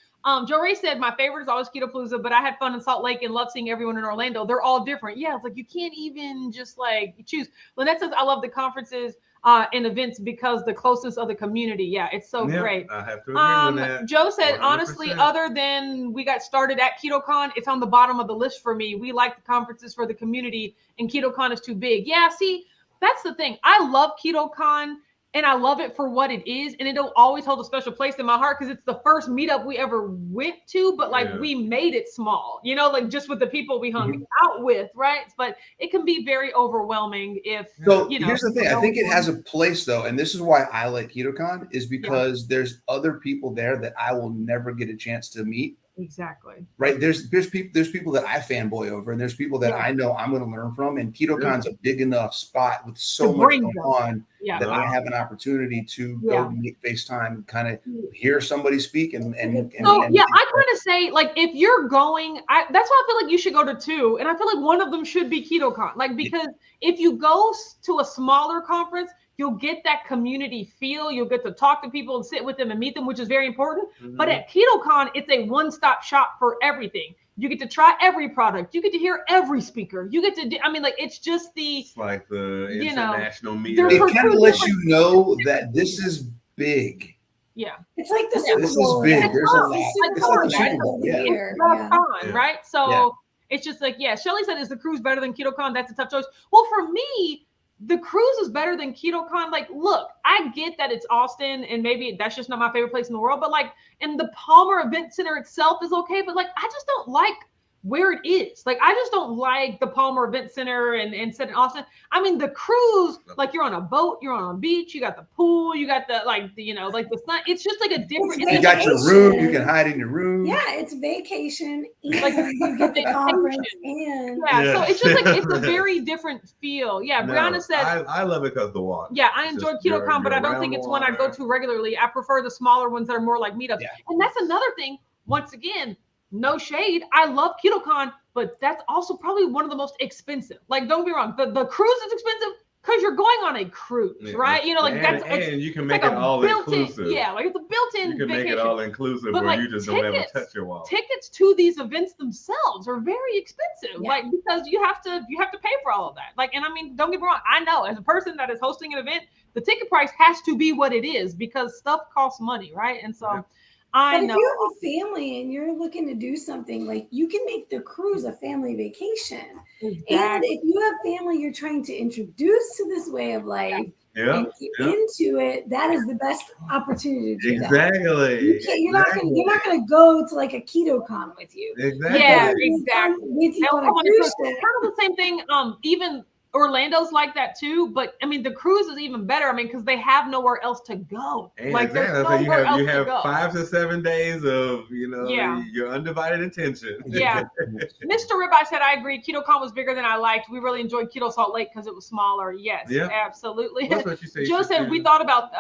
Joe Ray said my favorite is always Ketopalooza, but I had fun in Salt Lake and love seeing everyone in Orlando. They're all different. Yeah, it's like you can't even just like choose. Lynette says I love the conferences and events because the closeness of the community. Yeah, it's so great. I have to agree with that. Joe said, 100%. Honestly, other than we got started at KetoCon, it's on the bottom of the list for me. We like the conferences for the community, and KetoCon is too big. Yeah, see, that's the thing. I love KetoCon. And I love it for what it is. And it'll always hold a special place in my heart because it's the first meetup we ever went to. But like we made it small, like just with the people we hung out with. Right. But it can be very overwhelming if, here's the thing. I think it has a place, though. And this is why I like KetoCon is because there's other people there that I will never get a chance to meet. Exactly. Right. There's people that I fanboy over, and there's people that I know I'm going to learn from. And KetoCon's a big enough spot with so much going on that I have an opportunity to go meet FaceTime and kind of hear somebody speak. I kind of say like if you're going, that's why I feel like you should go to 2, and I feel like one of them should be KetoCon. Like because if you go to a smaller conference, you'll get that community feel. You'll get to talk to people and sit with them and meet them, which is very important. Mm-hmm. But at KetoCon, it's a one-stop shop for everything. You get to try every product. You get to hear every speaker. You get to, it's just it's like the international meeting. It kind of lets you know that this is big. Yeah. It's like the Super Bowl. This is big. There's a lot. It's like the Super Bowl. Yeah. Right? So it's just like, Shelly said, is the cruise better than KetoCon? That's a tough choice. Well, for me, the cruise is better than KetoCon. Like, look, I get that it's Austin and maybe that's just not my favorite place in the world, but like, and the Palmer Event Center itself is okay, but like, I just don't like where it is. Like, I just don't like the Palmer Event Center and set in Austin. I mean, the cruise, like you're on a boat, you're on a beach, you got the pool, you got the, like the sun. It's just like a different. You got your room, you can hide in your room. Yeah, it's vacation. Like you get the conference and so it's just like, it's a very different feel. Yeah, Brianna said. I love it because of the water. Yeah, I enjoyed KetoCon, but I don't think it's one I'd go to regularly. I prefer the smaller ones that are more like meetups. Yeah. And that's another thing, once again, no shade. I love KetoCon, but that's also probably one of the most expensive. Like, don't be wrong. The cruise is expensive because you're going on a cruise, right? You know, like and you can make it all inclusive. Yeah, like it's a built-in You can vacation. make it all inclusive where like, you just don't ever touch your wallet. Tickets to these events themselves are very expensive, like because you have to pay for all of that. Like, and I mean, don't get me wrong. I know as a person that is hosting an event, the ticket price has to be what it is because stuff costs money, right? And so. But if you have a family and you're looking to do something, like you can make the cruise a family vacation. Exactly. And if you have family you're trying to introduce to this way of life and get into it, that is the best opportunity to do that. You're not gonna go to like a KetoCon with you. Exactly. Yeah, exactly. It's kind of the same thing. Even Orlando's like that too, but I mean the cruise is even better. I mean, because they have nowhere else to go. And like exactly. So you have 5 to 7 days of your undivided attention. Yeah. Mr. Ribeye said, I agree. KetoCon was bigger than I liked. We really enjoyed Keto Salt Lake because it was smaller. Yes, absolutely. That's what you say. Joe said we thought about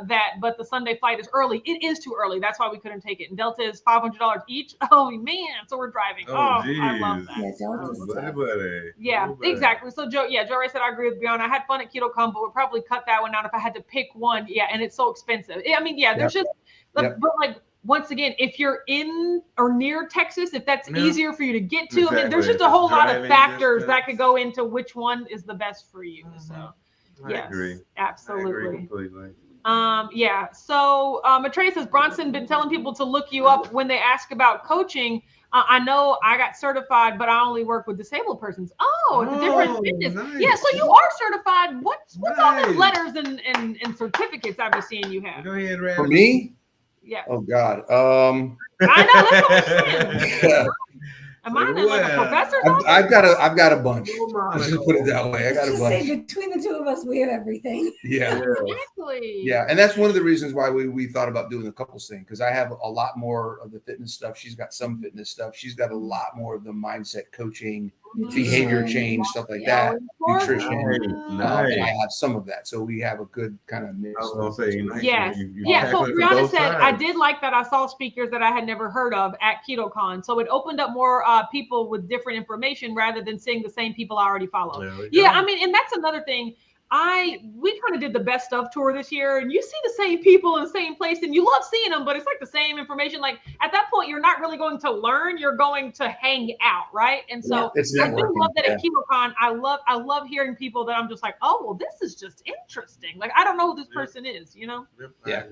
that, but the Sunday flight is early. It is too early. That's why we couldn't take it. And Delta is $500 each. Oh man, so we're driving. Oh, I love that. Yeah, exactly. So Joe Ray said, I agree with Beyond. I had fun at KetoCon, but would probably cut that one out if I had to pick one. Yeah, and it's so expensive. I mean, there's just, but like, once again, if you're in or near Texas, if that's easier for you to get to, I mean, there's just a whole lot of factors that could go into which one is the best for you. So, I agree. Absolutely. I agree completely. So Matreya says, Bronson been telling people to look you up when they ask about coaching. I know I got certified, but I only work with disabled persons. Oh, it's a different fitness. Nice. Yeah, so you are certified. What's all those letters and certificates I've been seeing you have? Go ahead, Ray. For me? Yeah. Oh God. I know, that's what I'm saying. Am I like a professor? I've got a bunch. Let's just put it that way. I got a bunch. Say between the two of us, we have everything. Yeah. Exactly. Yeah, and that's one of the reasons why we thought about doing the couples thing, because I have a lot more of the fitness stuff. She's got some fitness stuff. She's got a lot more of the mindset coaching, behavior change, stuff like that, nutrition. And I have some of that, so we have a good kind of mix. I was gonna say, So Brianna said, I did like that. I saw speakers that I had never heard of at KetoCon, so it opened up more people with different information rather than seeing the same people I already follow. I mean, and that's another thing. We kind of did the best stuff tour this year, and you see the same people in the same place, and you love seeing them, but it's like the same information. Like at that point, you're not really going to learn; you're going to hang out, right? And so I do love that at KetoCon. I love hearing people that I'm just like, oh, well, this is just interesting. Like I don't know who this person is, you know? Yeah.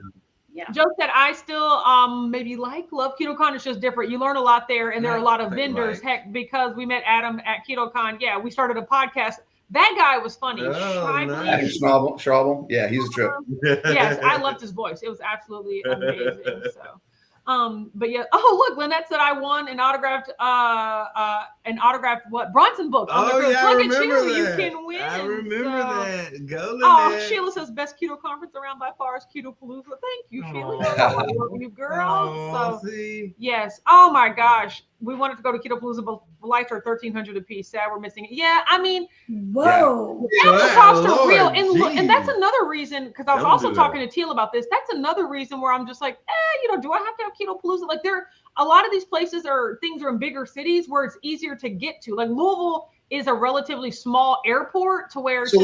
Joe said, I still maybe love KetoCon. It's just different. You learn a lot there, and there are a lot of vendors. Heck, because we met Adam at KetoCon. Yeah, we started a podcast. That guy was funny. Schraubel. Yeah, he's a trip. Yes, I loved his voice. It was absolutely amazing. So, but yeah. Oh, look, Lynette said I won an autographed Bronson book. Oh yeah, I remember that. You can win. I remember that. Go Lynette. Oh, Sheila says best keto conference around by far is Keto Palooza. Thank you, Sheila. I love you, girl. Yes. Oh my gosh. We wanted to go to Keto Palooza, but the lights are $1,300 a piece. Sad we're missing it. Yeah, I mean, whoa. The costs are real. And that's another reason, because I was also talking to Teal about this. That's another reason where I'm just like, do I have to have Keto Palooza? Like a lot of these places things are in bigger cities where it's easier to get to. Like Louisville is a relatively small airport to where it's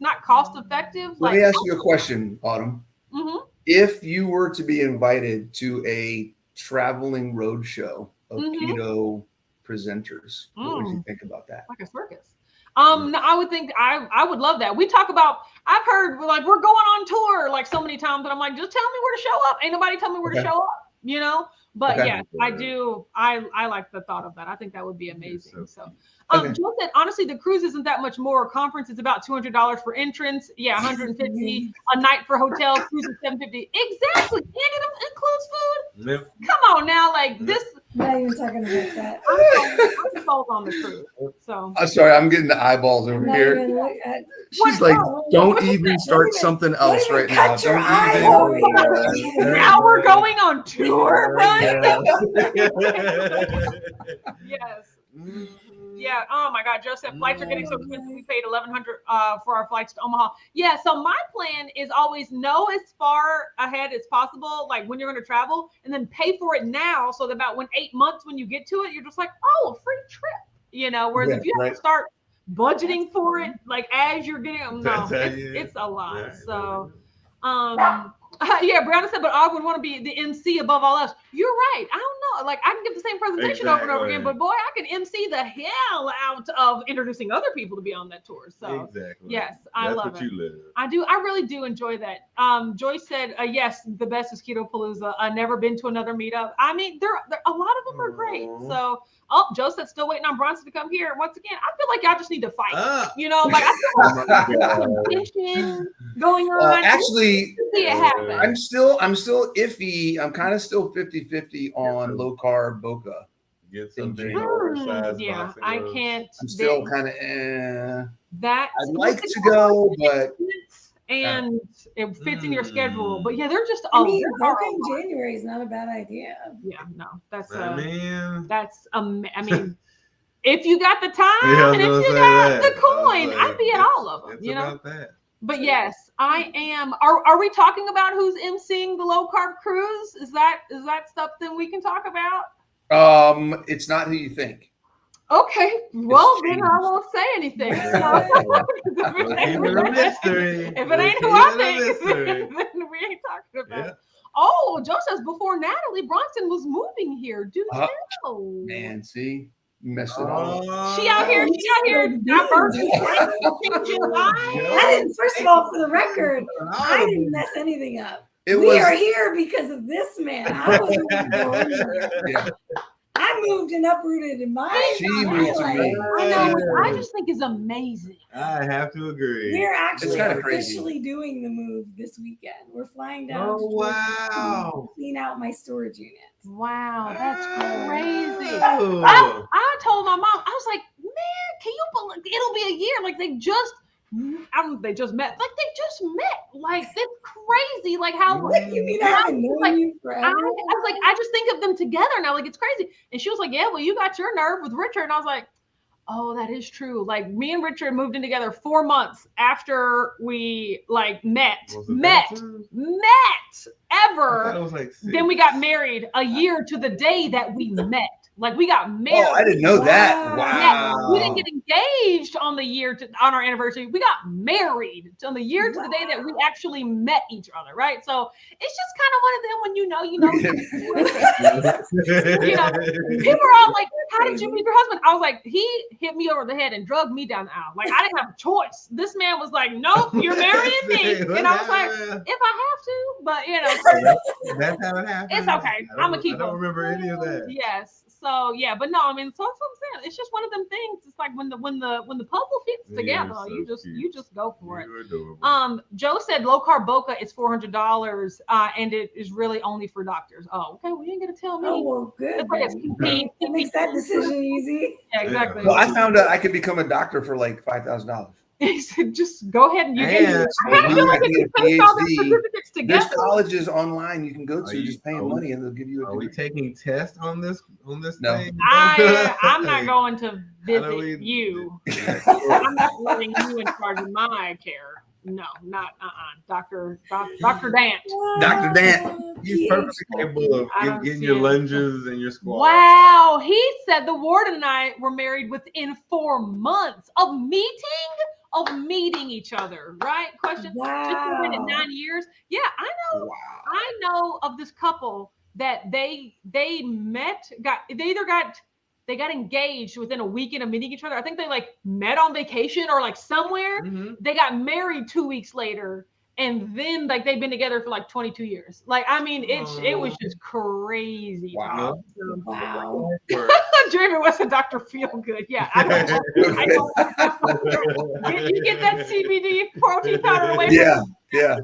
not cost effective. Let me ask you a question, Autumn. Mm-hmm. If you were to be invited to a traveling road show of keto presenters, what would you think about that? Like a circus. No, I would think I would love that. We talk about, I've heard like we're going on tour like so many times, and I'm like, just tell me where to show up. Ain't nobody tell me where to show up, you know? But yes, I do. I like the thought of that. I think that would be amazing. So Joe said, honestly, the cruise isn't that much more. Conference is about $200 for entrance. Yeah, $150 a night for hotel. Cruise is $750. Exactly. And it includes food. Yep. Come on now, like this. Not even talking about that. I'm sold on the cruise. So I'm sorry, I'm getting the eyeballs over here. She's like, don't even start something else right now. Don't even. Now we're going on tour, right? Yes. Yeah. Oh my God, Joseph, flights are getting so expensive. We paid $1,100 for our flights to Omaha. Yeah. So my plan is always know as far ahead as possible, like when you're going to travel, and then pay for it now, so that about 8 months when you get to it, you're just like, oh, a free trip. Whereas if you have to start budgeting for it, like as you're getting them, no, it's a lot. Yeah, so, yeah, Brianna said, but I would want to be the MC above all else. You're right. I don't know. Like I can give the same presentation over and over again, but boy, I can MC the hell out of introducing other people to be on that tour. So yes, I love it. I do. I really do enjoy that. Joyce said, yes, the best is Keto Palooza. I've never been to another meetup. I mean, there a lot of them are great. So, Joe said still waiting on Bronson to come here. Once again, I feel like y'all just need to fight. Like I feel like there's tension going on. Actually, see it happen. I'm still iffy. I'm kind of still 50-50 on low carb Boca. Get something oversized. Yeah, I can't. I'm still kind of that. I'd like to go, but and it fits in your schedule. But yeah, they're just. I mean, Boca in January is not a bad idea. Yeah, no, that's. I mean, if you got the time and if you got the coin, I'd be at all of them. It's about that. But yes, I am. Are we talking about who's emceeing the low carb cruise? Is that something we can talk about? It's not who you think. Okay, well then I won't say anything. If it ain't who I think, then we ain't talking about it. Oh, Joe says before Natalie Bronson was moving here. Do tell. Man, see. Messed it up. She out here. First of all, for the record, I didn't mess anything up. We are here because of this man. I wasn't even going here. I moved and uprooted in my life. I know, which I just think is amazing. I have to agree. We're actually officially doing the move this weekend. We're flying down to clean out my storage unit. Wow, that's crazy. I told my mom, I was like, man, can you believe it'll be a year? Like they just met. Like they just met. Like that's crazy. Like how you mean I've been knowing you forever? I was like, I just think of them together now. Like it's crazy. And she was like, yeah, well, you got your nerve with Richard. And I was like, oh, that is true. Like me and Richard moved in together 4 months after we met ever. Like then we got married a year to the day that we met. Like we got married. Oh, I didn't know that. Wow. Yeah, we didn't get engaged on our anniversary. We got married on the year to the day that we actually met each other, right? So it's just kind of one of them when you know. People are all like, how did you meet your husband? I was like, he hit me over the head and drugged me down the aisle. Like I didn't have a choice. This man was like, nope, you're marrying me. And I was like, if I have to, but that's how it happened. It's okay. I'm gonna keep going. I don't remember any of that. Yes. So yeah, but no, I mean, so that's what I'm saying. It's just one of them things. It's like when the puzzle fits together, so you just go for it. Joe said low carb Boca is $400, and it is really only for doctors. Oh, okay. Well, you ain't gonna tell me. Oh, well, good. That makes that decision easy. Yeah, exactly. Well, I found out I could become a doctor for like $5,000. He said, just go ahead and use it. I kind of feel like if you put all the certificates together. There's colleges online you can go to, just paying money, and they'll give you a degree. Are we taking tests on this no. thing? I'm not going to visit you. I'm not letting you in charge of my care. No, not Dr. Dant. Dr. Dant. He's perfectly capable of getting your lunges and your squats. Wow. He said the warden and I were married within 4 months of meeting each other, right? Question. Wow. Just within 9 years. Yeah, I know. Wow. I know of this couple that they got engaged within a weekend of meeting each other. I think they met on vacation or somewhere. Mm-hmm. They got married 2 weeks later, and then they've been together for 22 years. I mean, it was just crazy. Wow. Wow. Dreaming was a Dr. Feelgood. Yeah. I don't you get that CBD protein powder away from Yeah.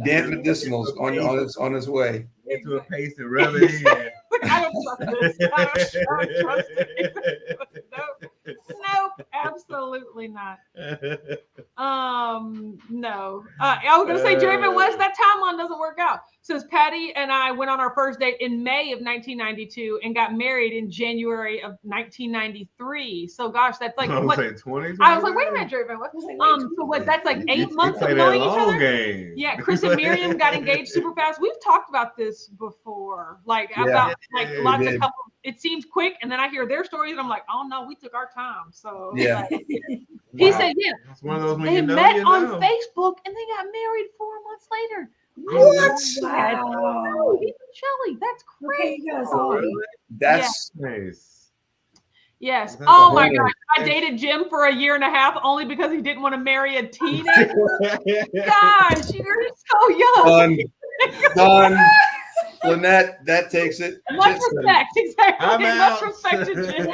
Dant medicinals on its way. Get to a pace and rub it in. I don't trust this. I don't trust it. Nope, absolutely not. No. I was gonna say Jerry Van West. That timeline doesn't work out. Says Patty and I went on our first date in May of 1992 and got married in January of 1993. So gosh, that's like what? I was like, wait a minute, Jerry Van West. So what? That's like 8 months of knowing each other. Game. Yeah, Chris and Miriam got engaged super fast. We've talked about this before, lots of couples. It seems quick, and then I hear their stories, and I'm like, oh no, we took our time. So yeah. He said, yeah. It's one of those they met on Facebook and they got married 4 months later. What? Wow. Shelly, that's crazy. That's nice. Yes. Oh my God. I dated Jim for a year and a half only because he didn't want to marry a teenager. Gosh, you're so young. Done. Lynette, that takes it. Much respect. Exactly. Much respect to Jim.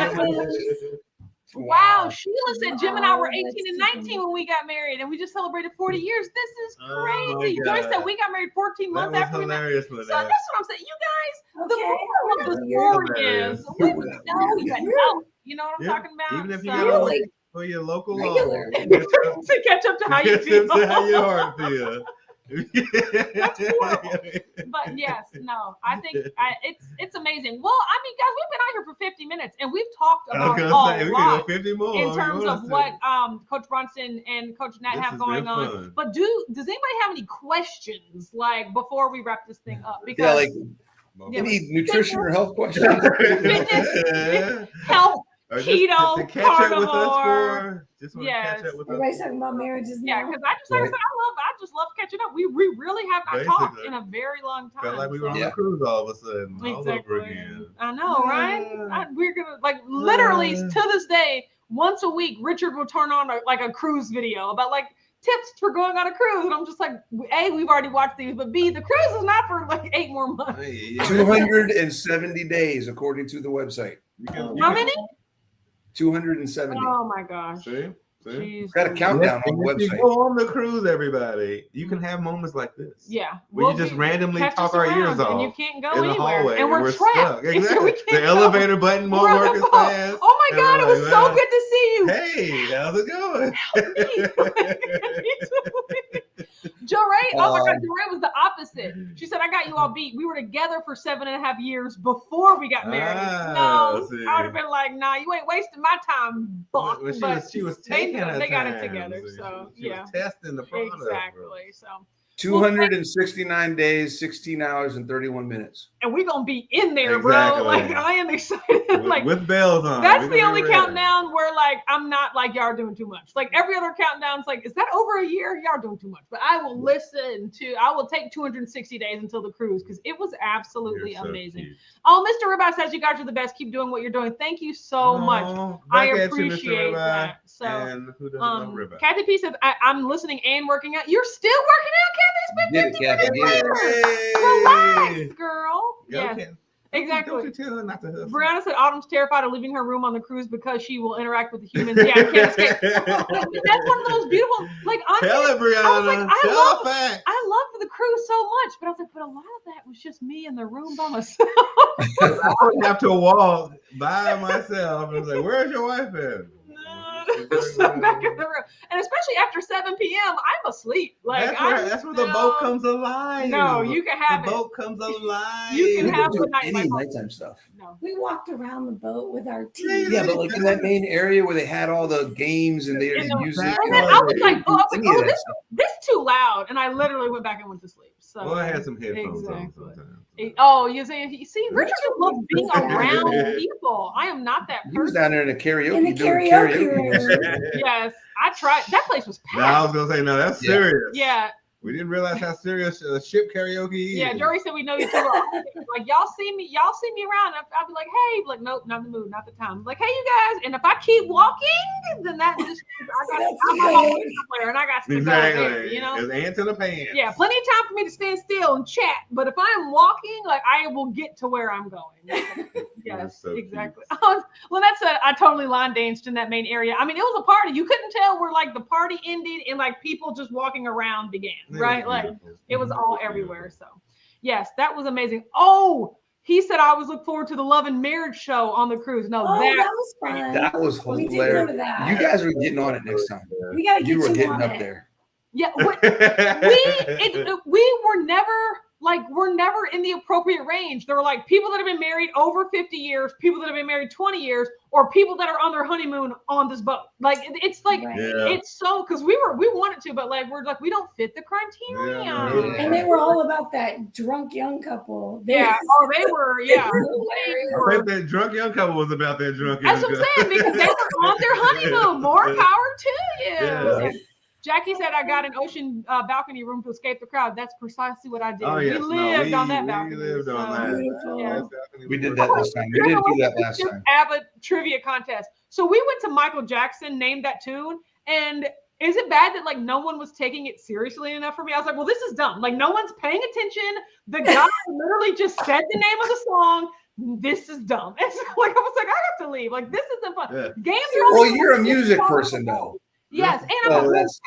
Wow, Sheila said Jim and I were 18 and 19 when we got married, and we just celebrated 40 years. This is crazy. Joyce said we got married 14 months after we met. So that's what I'm saying. You guys, the moral of the story is we know you know. You know what I'm talking about? Even if you got for your local law. To catch up to how you feel. To how your heart feels. That's horrible. But yes, no, I think it's amazing. Well, I mean, guys, we've been out here for 50 minutes and we've talked about a lot 50 more in terms of what Coach Bronson and Coach Nat have going on. But does anybody have any questions like before we wrap this thing up? Because any nutrition or health questions? Fitness, health. Keto, just to catch up with us for Everybody's talking about marriages now. Yeah, because I just love catching up. We really have not talked in a very long time. Felt like we were on a cruise all of a sudden, all over again. I know, right? We're gonna literally to this day, once a week, Richard will turn on a cruise video about tips for going on a cruise, and I'm just like, A, we've already watched these, but B, the cruise is not for 8 more months. 270 days according to the website. How many? 270. Oh my gosh. See? Got a countdown on the website. If you go on the cruise, everybody, you can have moments like this. Yeah. Where you just randomly talk our ears off. And you can't go in the anywhere. hallway, and we're trapped. Stuck. Exactly. The elevator button won't work as fast. Oh my God, it was so good to see you. Hey, how's it going? Joray, oh my God, Joray was the opposite. She said, I got you all beat. We were together for 7.5 years before we got married. I would have been like, nah, you ain't wasting my time, buck. Well, she was taking they got it together. So she was testing the product. Exactly. So 269 days, 16 hours, and 31 minutes. And we're gonna be in there, bro. I am excited. With bells on. That's the only countdown where I'm not y'all doing too much. Every other countdown's is that over a year? Y'all doing too much. But I will I will take 260 days until the cruise because it was absolutely amazing. Cute. Oh, Mr. Ribeye says you guys are the best. Keep doing what you're doing. Thank you so much. I appreciate that. So and who doesn't love Ribeye? Kathy P says I'm listening and working out. You're still working out, Kathy? It's been 50 minutes. Relax, girl. Yes, exactly. Don't you tell her not to hustle? Brianna said Autumn's terrified of leaving her room on the cruise because she will interact with the humans. Yeah, I can't escape. That's one of those beautiful, tell it, Brianna. I love the cruise so much, but I was like, but a lot of that was just me in the room by myself. I would have to walk by myself and say, "Where's your wife at?" So back in the room, and especially after 7 p.m., I'm asleep. That's where the boat comes alive. No, you can have the boat comes alive. You can have the nighttime stuff. No, we walked around the boat with our team. Yeah, but in that main area where they had all the games and they had music. And then I was like, this too loud, and I literally went back and went to sleep. So I had some headphones on sometimes. You see, Richard just loves being around people. I am not that person. He was down there in the karaoke. Yes, I tried. That place was packed. I was gonna say, no, that's serious. Yeah. We didn't realize how serious ship karaoke is. Yeah, Jory said we know you too well. Y'all see me around. I'll be like, hey, nope, not the mood, not the time. Hey, you guys. And if I keep walking, then that just I'm somewhere and I got to go there. There's ants in the pan. Yeah, plenty of time for me to stand still and chat. But if I'm walking, I will get to where I'm going. Yes, so exactly. Lynette said I totally line danced in that main area. I mean, it was a party. You couldn't tell where the party ended and people just walking around began. Right? It was all everywhere. So yes, that was amazing. Oh, He said I always look forward to the Love and Marriage show on the cruise. No, that was fun. That was hilarious. You guys are getting on it next time. We gotta get you were getting on up it. there. Yeah, we were never we're never in the appropriate range. There were like people that have been married over 50 years, people that have been married 20 years, or people that are on their honeymoon on this boat. Like it's like it's so because we wanted to, but like we're like we don't fit the criteria. Yeah. And they were all about that drunk young couple. They were. Yeah. I think that drunk young couple was about that drunk young couple. That's what I'm saying, because they were on their honeymoon. More power to you. Yeah. Jackie said I got an ocean balcony room to escape the crowd. That's precisely what I did. Oh, yes. We lived on that balcony. We lived on that. Yeah. We did that this time. We didn't do that last time. Avid trivia contest. So we went to Michael Jackson, named that tune, and is it bad that like no one was taking it seriously enough for me? I was like, well, this is dumb. Like no one's paying attention. The guy literally just said the name of the song. This is dumb. And so, like I was like, I have to leave. Like this isn't fun. Yeah. Games well, you're a music person though. Yes, and I'm a This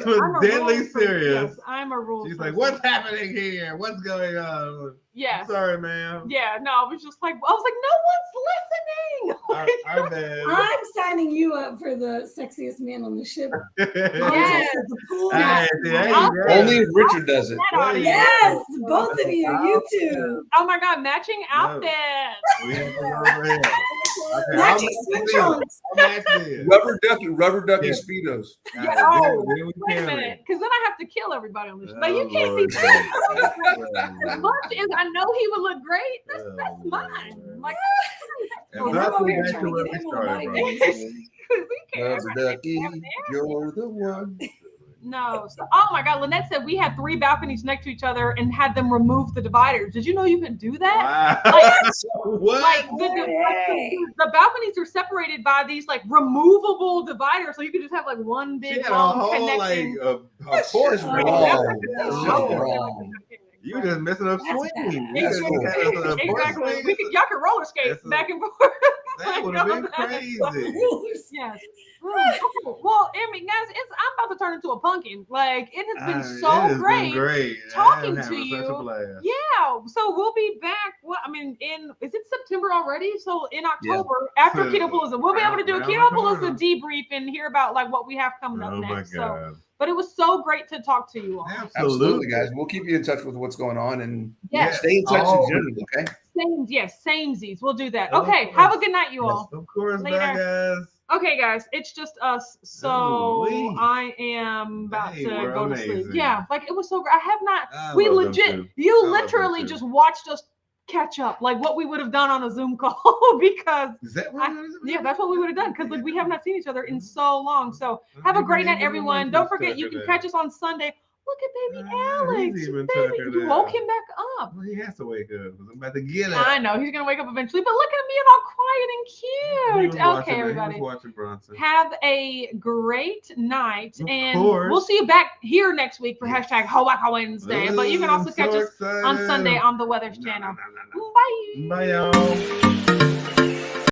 was deadly serious. Yes, I'm a rule. She's like, what's happening here? What's going on? Yeah. Sorry, ma'am. Yeah, no, I was just like, no one's listening. Our bad. I'm signing you up for the sexiest man on the ship. Yes. Only if Richard does it. Yes, both of you, you two. Oh my God, matching outfits. Matching switch-ons. Rubber ducky speedos. Yeah. Oh, wait a minute, because then I have to kill everybody on this. But you can't be as much as I know he would look great. That's mine. Like, Rubber ducky, you're the one. No. So, oh my God, Lynette said we had 3 balconies next to each other and had them remove the dividers. Did you know you can do that? Wow. Like, what? Like the balconies are separated by these like removable dividers, so you could just have like one big long connection. Of course, wrong. You just messing up swinging. Exactly. Y'all can roller skate back and forth. That would have been crazy. Yes. Well, I mean, guys, I'm about to turn into a pumpkin. Like it has been so great talking to you. Yeah. So we'll be back. Well, I mean, is it September already? So in October, after Keto Palooza, we'll be able to do a Keto Palooza debrief and hear about like what we have coming up next. So, but it was so great to talk to you all. Absolutely, guys. We'll keep you in touch with what's going on and stay in touch in general. Okay. Samesies. We'll do that. Okay. Have a good night, you all. Of course, later. Bye, guys. Okay, guys, it's just us. So I am about to go to sleep. Yeah, like it was so great. I have not. You literally just watched us catch up, like what we would have done on a Zoom call because that's what we would have done because like we have not seen each other in so long. So have a great night, everyone. Don't forget you can catch us on Sunday. Look at baby Alex. You woke him back up. Well, he has to wake up because I'm about to get it. I know he's gonna wake up eventually, but look at him being all quiet and cute. Okay, everybody. He was watching Bronson. Have a great night, and we'll see you back here next week for hashtag Hawaka Wednesday. But you can also catch us on Sunday on the Weathers channel. Bye. Bye, y'all.